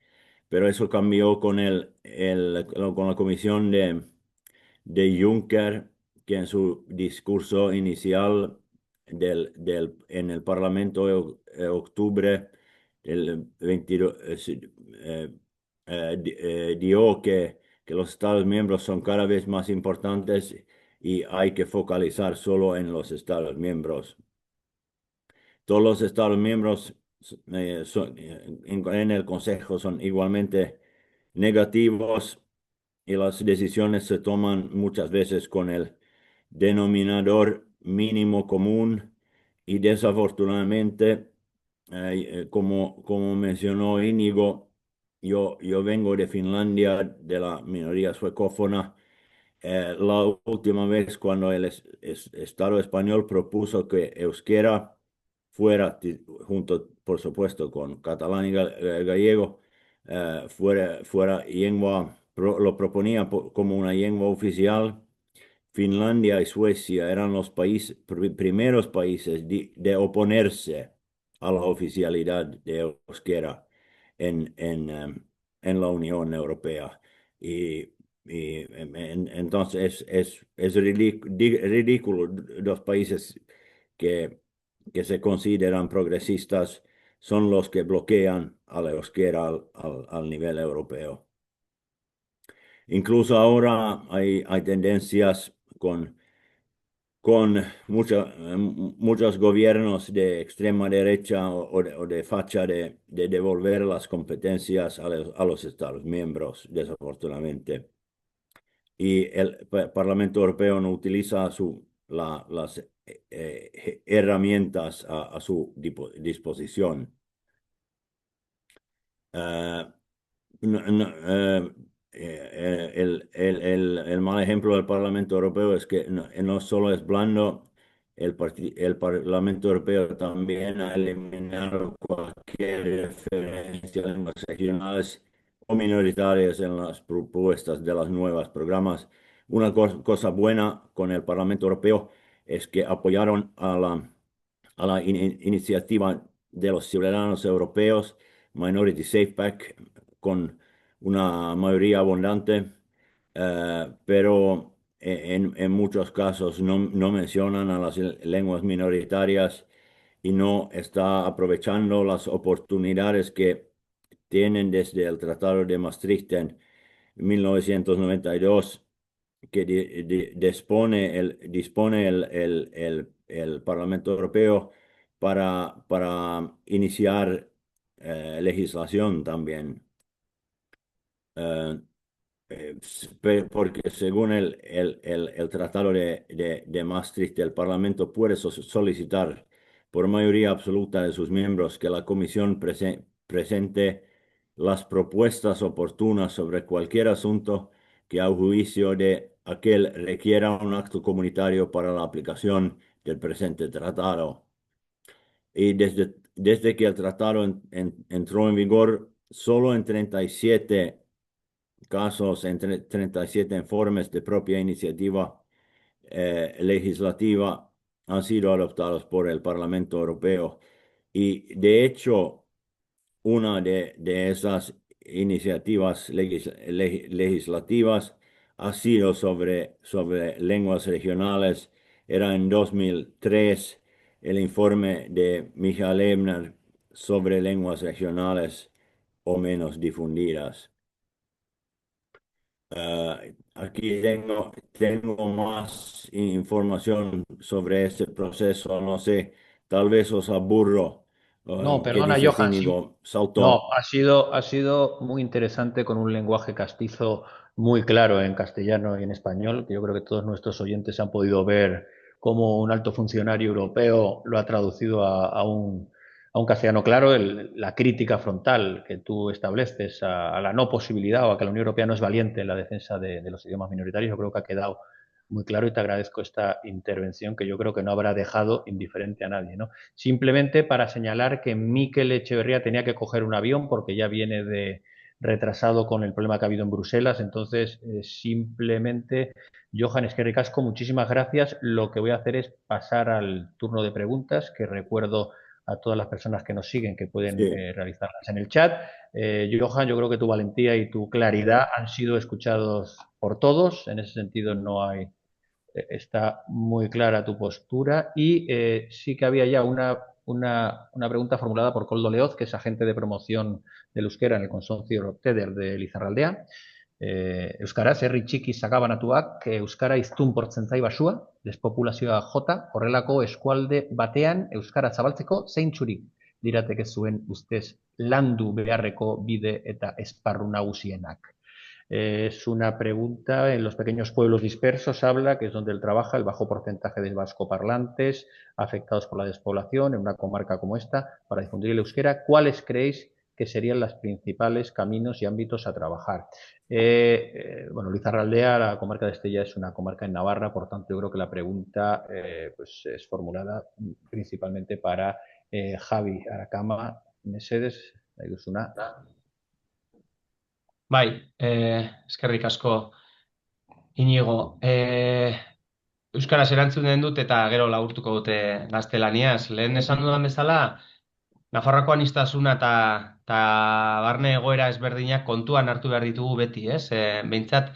pero eso cambió con la Comisión de Juncker, que en su discurso inicial en el Parlamento de octubre del 22, dio que los Estados miembros son cada vez más importantes y hay que focalizar solo en los Estados miembros. Todos los Estados miembros en el Consejo son igualmente negativos, y las decisiones se toman muchas veces con el denominador mínimo común, y desafortunadamente, como mencionó Íñigo, yo vengo de Finlandia, de la minoría suecófona. La última vez cuando el Estado español propuso que euskera fuera, junto por supuesto con catalán y gallego, fuera lengua, lo proponía como una lengua oficial. Finlandia y Suecia eran los primeros países de oponerse a la oficialidad de euskera en la Unión Europea. Y, entonces es ridículo los países que, que se consideran progresistas son los que bloquean a la euskera al nivel europeo. Incluso ahora hay tendencias con muchos gobiernos de extrema derecha o de facha de devolver las competencias a los Estados miembros, desafortunadamente. Y el Parlamento Europeo no utiliza las herramientas a su disposición. Eh, el mal ejemplo del Parlamento Europeo es que no solo es blando, el Parlamento Europeo también ha eliminado cualquier referencia a lenguas regionales o minoritarias en las propuestas de los nuevos programas. Una cosa buena con el Parlamento Europeo es que apoyaron a la iniciativa de los ciudadanos europeos, Minority Safe Pack, con una mayoría abundante, pero en muchos casos no mencionan a las lenguas minoritarias y no está aprovechando las oportunidades que tienen desde el Tratado de Maastricht en 1992 que dispone el Parlamento Europeo para iniciar legislación también. Eh, Porque según el Tratado de Maastricht, el Parlamento puede solicitar por mayoría absoluta de sus miembros que la Comisión presente las propuestas oportunas sobre cualquier asunto que a juicio de aquel requiera un acto comunitario para la aplicación del presente tratado. Y desde que el tratado entró en vigor, solo en 37 casos, en 37 informes de propia iniciativa legislativa han sido adoptados por el Parlamento Europeo. Y de hecho, una de esas iniciativas legislativas ha sido sobre lenguas regionales. Era en 2003 el informe de Michael Ebner sobre lenguas regionales o menos difundidas. Aquí tengo más información sobre este proceso. No sé, tal vez os aburro. No, ¿Qué perdona, dices, Johan, Íñigo? no, Salto. ha sido muy interesante con un lenguaje castizo muy claro en castellano y en español, que yo creo que todos nuestros oyentes han podido ver cómo un alto funcionario europeo lo ha traducido a un castellano claro. La crítica frontal que tú estableces a la no posibilidad o a que la Unión Europea no es valiente en la defensa de los idiomas minoritarios, yo creo que ha quedado muy claro y te agradezco esta intervención que yo creo que no habrá dejado indiferente a nadie, ¿no? Simplemente para señalar que Mikel Echeverría tenía que coger un avión porque ya viene retrasado con el problema que ha habido en Bruselas. Entonces, simplemente, Johan Esquerrik Asko, muchísimas gracias. Lo que voy a hacer es pasar al turno de preguntas, que recuerdo a todas las personas que nos siguen que pueden Sí, realizarlas en el chat. Johan, yo creo que tu valentía y tu claridad han sido escuchados por todos. En ese sentido, no hay está muy clara tu postura y sí que había ya una pregunta formulada por Koldo Leoz, que es agente de promoción del euskera en el consorcio TEDER de Lizarraldea. Euskaraz, herri txiki sakabanatuak euskara hiztun portzen basua, despopulazioa jota, horrelako eskualde batean euskara zabaltzeko zeintzurik lirateke zuen ustez landu beharreko bide eta esparru nagusienak. Es una pregunta, en los pequeños pueblos dispersos habla, que es donde él trabaja, el bajo porcentaje de vascoparlantes afectados por la despoblación en una comarca como esta, para difundir el euskera. ¿Cuáles creéis que serían los principales caminos y ámbitos a trabajar? Bueno, Lizarraldea, la comarca de Estella, es una comarca en Navarra, por tanto yo creo que la pregunta pues es formulada principalmente para Javi Arakama. Mesedes, nahi duzuna. Bai, eskerrik asko, Inigo. Euskaraz erantzun dut eta gero laburtuko dute gaztelaniaz. Lehen esan dudan bezala, Nafarroako aniztasuna eta barne egoera ezberdinak kontuan hartu behar ditugu beti, ez? Behintzat,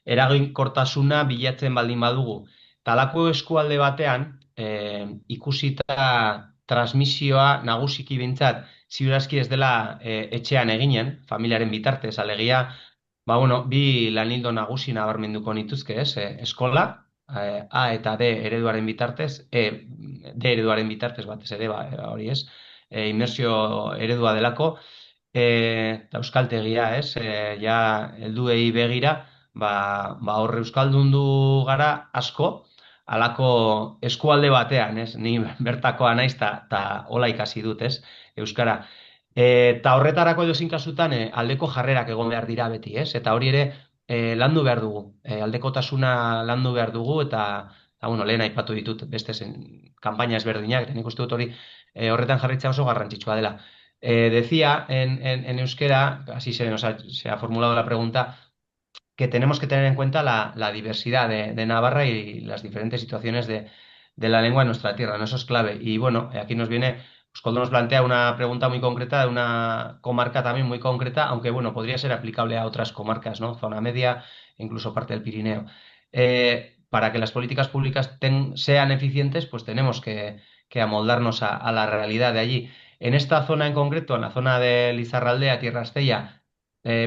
eraginkortasuna bilatzen baldin badugu. Talako eskualde batean, ikusita transmisioa nagusiki behintzat, ziur aski ez dela etxean eginen, familiaren bitartez, alegia, bueno, bi lanildo nagusi nabarmenduko nituzke, ez? Eskola, A eta D ereduaren bitartez, D ereduaren bitartez batez ere, hori ez, inmersio eredua delako, eta euskaltegia, ez? Ja, helduei begira, horre euskaldundu gara asko, halako eskualde batean, ez? Ni bertakoa naiz eta hola ikasi dut, ez? Euskara. Eta horretarako edozein kasutan aldeko jarrerak egon behar dira beti, ez? Eta hori ere landu behar dugu. Aldekotasuna landu behar dugu eta bueno, lehen aipatu ditut beste kanpaina ezberdinak, eta nik uste dut hori horretan jarritzea oso garrantzitsua dela. Decía en euskera, así se ha formulado la pregunta, que tenemos que tener en cuenta la diversidad de Navarra y las diferentes situaciones de la lengua en nuestra tierra, ¿no? Eso es clave. Y bueno, aquí nos viene, pues cuando nos plantea una pregunta muy concreta de una comarca también muy concreta, aunque bueno, podría ser aplicable a otras comarcas, ¿no? Zona media, incluso parte del Pirineo. Para que las políticas públicas sean eficientes, pues tenemos que amoldarnos a la realidad de allí. En esta zona en concreto, en la zona de Lizarraldea, Tierra Estella,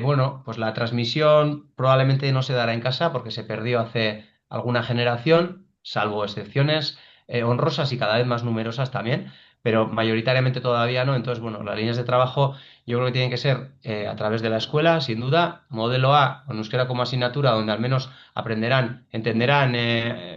bueno, pues la transmisión probablemente no se dará en casa porque se perdió hace alguna generación, salvo excepciones honrosas y cada vez más numerosas también, pero mayoritariamente todavía no. Entonces, bueno, las líneas de trabajo yo creo que tienen que ser a través de la escuela, sin duda, modelo A, con euskera como asignatura, donde al menos aprenderán, entenderán,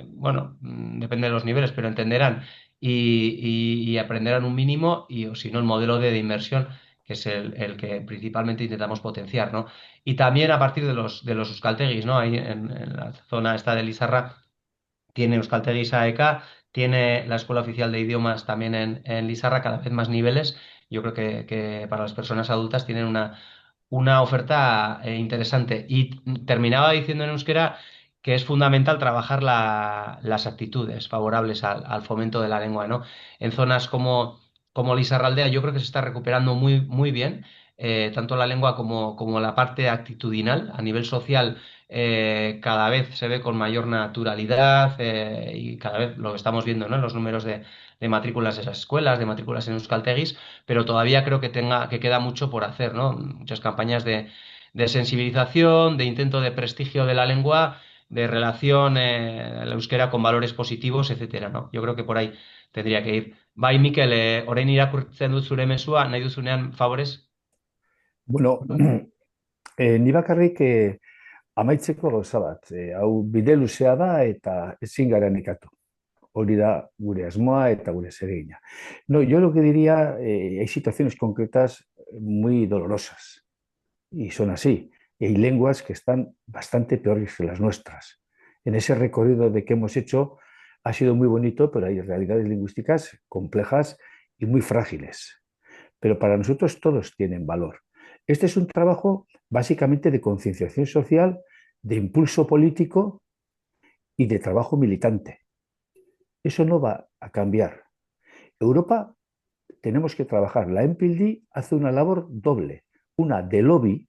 bueno, depende de los niveles, pero entenderán y aprenderán un mínimo, y o si no, el modelo D de inmersión, que es el que principalmente intentamos potenciar, ¿no? Y también a partir de los euskaltegis, ¿no? Ahí en la zona esta de Lizarra tiene euskaltegis AEK, tiene la Escuela Oficial de Idiomas también en Lizarra, cada vez más niveles. Yo creo que para las personas adultas tienen una oferta interesante. Y terminaba diciendo en euskera que es fundamental trabajar las actitudes favorables al fomento de la lengua, ¿no? En zonas como Lizarraldea, yo creo que se está recuperando muy, muy bien, tanto la lengua como la parte actitudinal. A nivel social, cada vez se ve con mayor naturalidad, y cada vez lo estamos viendo, ¿no? En los números de matrículas de las escuelas, de matrículas en euskaltegis, pero todavía creo que queda mucho por hacer, ¿no? Muchas campañas de sensibilización, de intento de prestigio de la lengua, de relación de la euskera con valores positivos, etcétera, ¿no? Yo creo que por ahí tendría que ir. Bai, Mikel, orain irakurtzen dut zure mezua, nahi duzunean, favorez? Bueno, ni bakarrik amaitzeko gauza bat. Hau bide luzea da eta ezin gara nekatu. Hori da gure asmoa eta gure zeregina. No, yo lo que diría, hay situaciones concretas muy dolorosas y son así. Y hay lenguas que están bastante peores que las nuestras. En ese recorrido de que hemos hecho ha sido muy bonito, pero hay realidades lingüísticas complejas y muy frágiles. Pero para nosotros todos tienen valor. Este es un trabajo básicamente de concienciación social, de impulso político y de trabajo militante. Eso no va a cambiar. Europa tenemos que trabajar. La MPLD hace una labor doble, una de lobby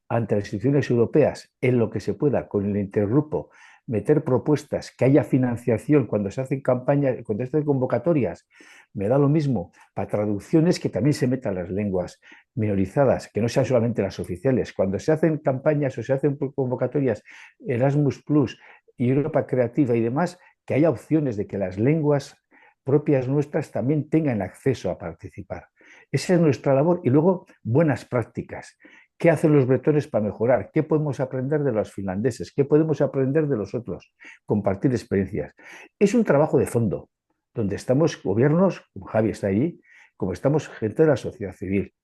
ante las instituciones europeas en lo que se pueda con el intergrupo, meter propuestas, que haya financiación cuando se hacen campañas, cuando se hacen convocatorias, me da lo mismo, para traducciones que también se metan las lenguas minorizadas, que no sean solamente las oficiales. Cuando se hacen campañas o se hacen convocatorias Erasmus Plus y Europa Creativa y demás, que haya opciones de que las lenguas propias nuestras también tengan acceso a participar. Esa es nuestra labor. Y luego, buenas prácticas. ¿Qué hacen los bretones para mejorar? ¿Qué podemos aprender de los finlandeses? ¿Qué podemos aprender de los otros? Compartir experiencias. Es un trabajo de fondo, donde estamos gobiernos, como Javi está allí, como estamos gente de la sociedad civil.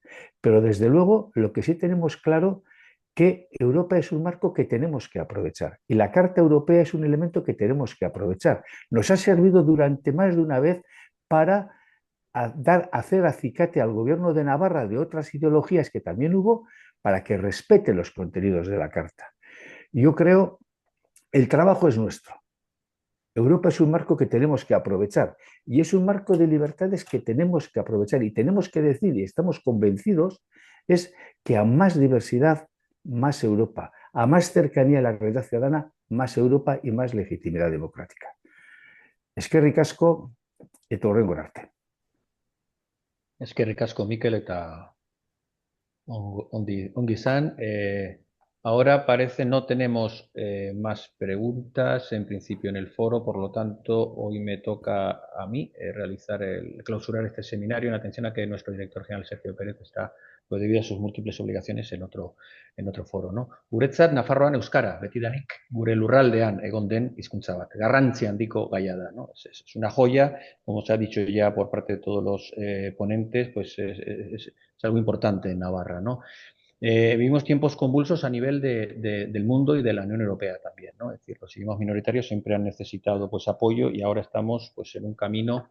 Pero desde luego, lo que sí tenemos claro que Europa es un marco que tenemos que aprovechar y la Carta Europea es un elemento que tenemos que aprovechar. Nos ha servido durante más de una vez para hacer acicate al gobierno de Navarra de otras ideologías que también hubo para que respete los contenidos de la Carta. Yo creo, el trabajo es nuestro. Europa es un marco que tenemos que aprovechar y es un marco de libertades que tenemos que aprovechar y tenemos que decir, y estamos convencidos, es que a más diversidad, más Europa, a más cercanía a la realidad ciudadana, más Europa y más legitimidad democrática. Eskerrik asko eta hurrengo arte. Eskerrik asko, Mikel, eta ongi izan. Ahora parece no tenemos más preguntas en principio en el foro, por lo tanto hoy me toca a mí clausurar este seminario en atención a que nuestro director general Sergio Pérez está, pues, debido a sus múltiples obligaciones en otro foro, ¿no? Guretzat Nafarroan euskara, betidanik gure lurraldean egon den hizkuntza bat. Garrantzi handiko gaia da, ¿no? Es una joya, como se ha dicho ya por parte de todos los ponentes, pues es algo importante en Navarra, ¿no? Vivimos tiempos convulsos a nivel del mundo y de la Unión Europea también, ¿no? Es decir, los idiomas minoritarios siempre han necesitado, pues, apoyo y ahora estamos, pues, en un camino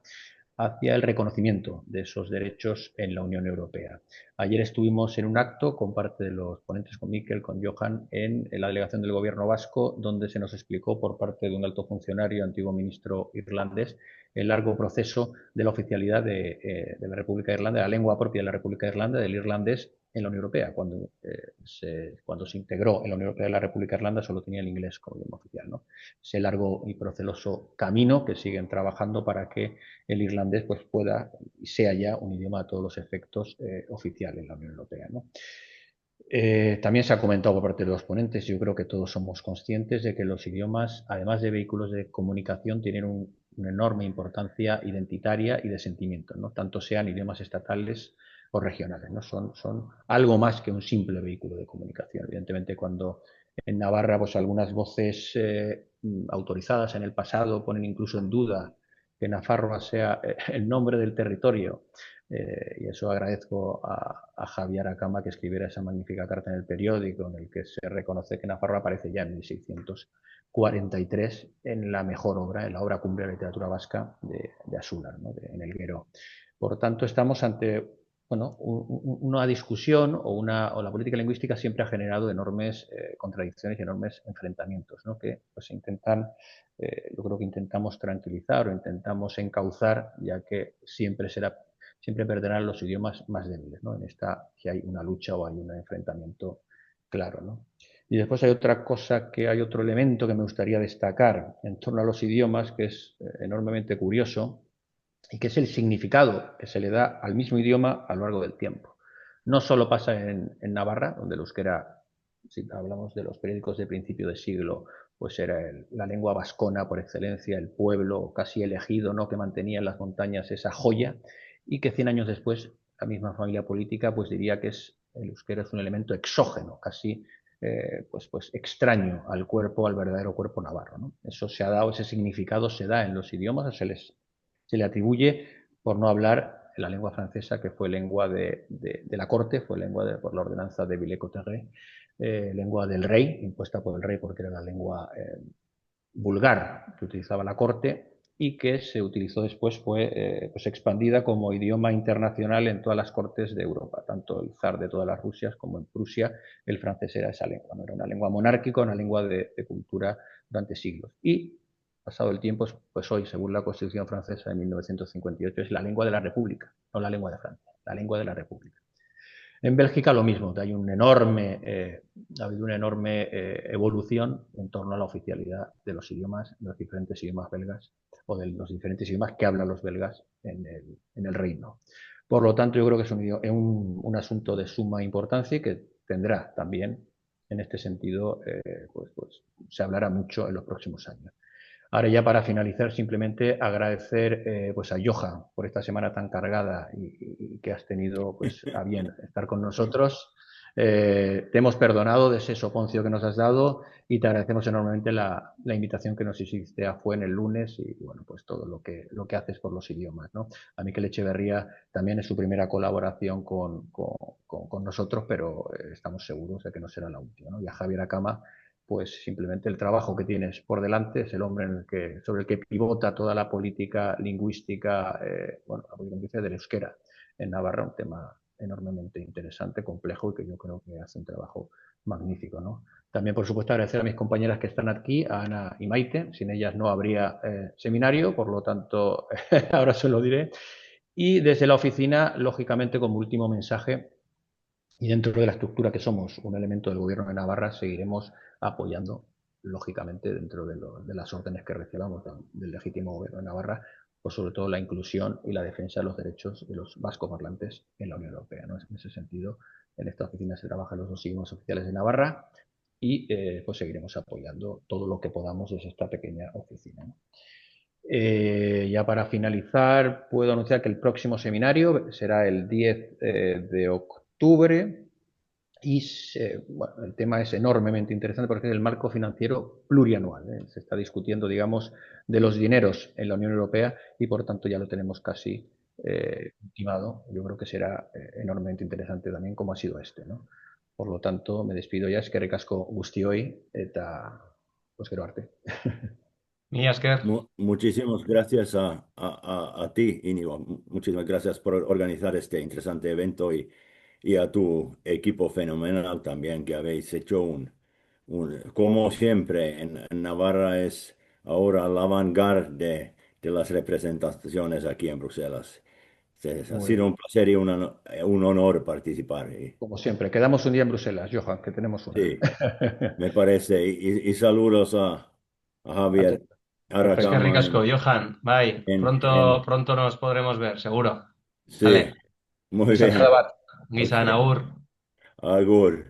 hacia el reconocimiento de esos derechos en la Unión Europea. Ayer estuvimos en un acto con parte de los ponentes, con Mikel, con Johan, en la delegación del Gobierno vasco, donde se nos explicó por parte de un alto funcionario, antiguo ministro irlandés, el largo proceso de la oficialidad de la República de Irlanda, de la lengua propia de la República de Irlanda, del irlandés en la Unión Europea. Cuando se integró en la Unión Europea de la República de Irlanda solo tenía el inglés como idioma oficial, ¿no? Ese largo y proceloso camino que siguen trabajando para que el irlandés, pues, pueda y sea ya un idioma a todos los efectos oficial en la Unión Europea, ¿no? También se ha comentado por parte de los ponentes, yo creo que todos somos conscientes de que los idiomas, además de vehículos de comunicación, tienen una enorme importancia identitaria y de sentimiento, ¿no? Tanto sean idiomas estatales o regionales, ¿no? Son algo más que un simple vehículo de comunicación. Evidentemente, cuando en Navarra, pues, algunas voces autorizadas en el pasado ponen incluso en duda que Nafarroa sea el nombre del territorio, y eso agradezco a Javier Acama que escribiera esa magnífica carta en el periódico en el que se reconoce que Nafarroa aparece ya en 1643 en la mejor obra, en la obra cumbre de la literatura vasca de Asúlar, ¿no? En Elguero. Por tanto, estamos ante, bueno, una discusión o la política lingüística siempre ha generado enormes contradicciones y enormes enfrentamientos, ¿no? Que, pues, yo creo que intentamos tranquilizar o intentamos encauzar, ya que siempre perderán los idiomas más débiles, ¿no? En esta, si hay una lucha o hay un enfrentamiento claro, ¿no? Y después hay hay otro elemento que me gustaría destacar en torno a los idiomas, que es enormemente curioso, y que es el significado que se le da al mismo idioma a lo largo del tiempo. No solo pasa en Navarra, donde el euskera, si hablamos de los periódicos de principio de siglo, pues era la lengua vascona por excelencia, el pueblo casi elegido, ¿no?, que mantenía en las montañas esa joya, y que 100 años después la misma familia política, pues, diría que el euskera es un elemento exógeno, casi pues extraño al verdadero cuerpo navarro, ¿no? Eso se ha dado, ese significado se da en los idiomas, se le atribuye, por no hablar la lengua francesa, que fue lengua de la corte, fue lengua por la ordenanza de Villers-Cotterêts, lengua del rey, impuesta por el rey porque era la lengua vulgar que utilizaba la corte, y que se utilizó después, fue pues expandida como idioma internacional en todas las cortes de Europa, tanto el zar de todas las Rusias como en Prusia el francés era esa lengua, no era una lengua monárquica, una lengua de cultura durante siglos. Y pasado el tiempo, pues hoy, según la Constitución francesa de 1958, es la lengua de la República, no la lengua de Francia, la lengua de la República. En Bélgica lo mismo, ha habido una enorme evolución en torno a la oficialidad de los idiomas, de los diferentes idiomas belgas, o de los diferentes idiomas que hablan los belgas en el reino. Por lo tanto, yo creo que es un asunto de suma importancia y que tendrá también, en este sentido, pues se hablará mucho en los próximos años. Ahora, ya para finalizar, simplemente agradecer pues a Johan por esta semana tan cargada y que has tenido, pues, a bien estar con nosotros. Te hemos perdonado de ese soponcio que nos has dado y te agradecemos enormemente la invitación que nos hiciste a Fuen el lunes y bueno, pues todo lo que haces por los idiomas, ¿no? A Mikel Echeverría también es su primera colaboración con nosotros, pero estamos seguros de que no será la última, ¿no? Y a Javier Acama, pues simplemente el trabajo que tienes por delante es el hombre sobre el que pivota toda la política lingüística, bueno, la política del euskera en Navarra, un tema enormemente interesante, complejo y que yo creo que hace un trabajo magnífico, ¿no? También, por supuesto, agradecer a mis compañeras que están aquí, a Ana y Maite. Sin ellas no habría seminario, por lo tanto, ahora se lo diré. Y desde la oficina, lógicamente, como último mensaje, y dentro de la estructura que somos un elemento del Gobierno de Navarra, seguiremos apoyando, lógicamente, dentro de las órdenes que recibamos del legítimo Gobierno de Navarra, pues sobre todo la inclusión y la defensa de los derechos de los vascoparlantes en la Unión Europea, ¿no? En ese sentido, en esta oficina se trabajan los dos idiomas oficiales de Navarra y pues seguiremos apoyando todo lo que podamos desde esta pequeña oficina, ¿no? Ya para finalizar, puedo anunciar que el próximo seminario será el 10 de octubre y bueno, el tema es enormemente interesante porque es el marco financiero plurianual, ¿eh? Se está discutiendo, digamos, de los dineros en la Unión Europea y por tanto ya lo tenemos casi ultimado. Yo creo que será enormemente interesante también como ha sido este, ¿no? Por lo tanto, me despido ya, eskerrik asko guztioi eta pues gero arte. Mila esker. Muchísimas gracias a ti, Íñigo. Muchísimas gracias por organizar este interesante evento y a tu equipo fenomenal también que habéis hecho como siempre, en Navarra es ahora la vanguardia de las representaciones aquí en Bruselas. Ha Muy sido bien. un placer y un honor participar. Como siempre, quedamos un día en Bruselas, Johan, que tenemos una. Sí, me parece. Y saludos a A todos. Javier Perfecto. Eskerrik Aracama asko, Johan. Bye. en, Pronto, en- pronto nos podremos ver, seguro. sí, Vale. muy Izan bien. bat. Gizan, Ok. agur. Agur.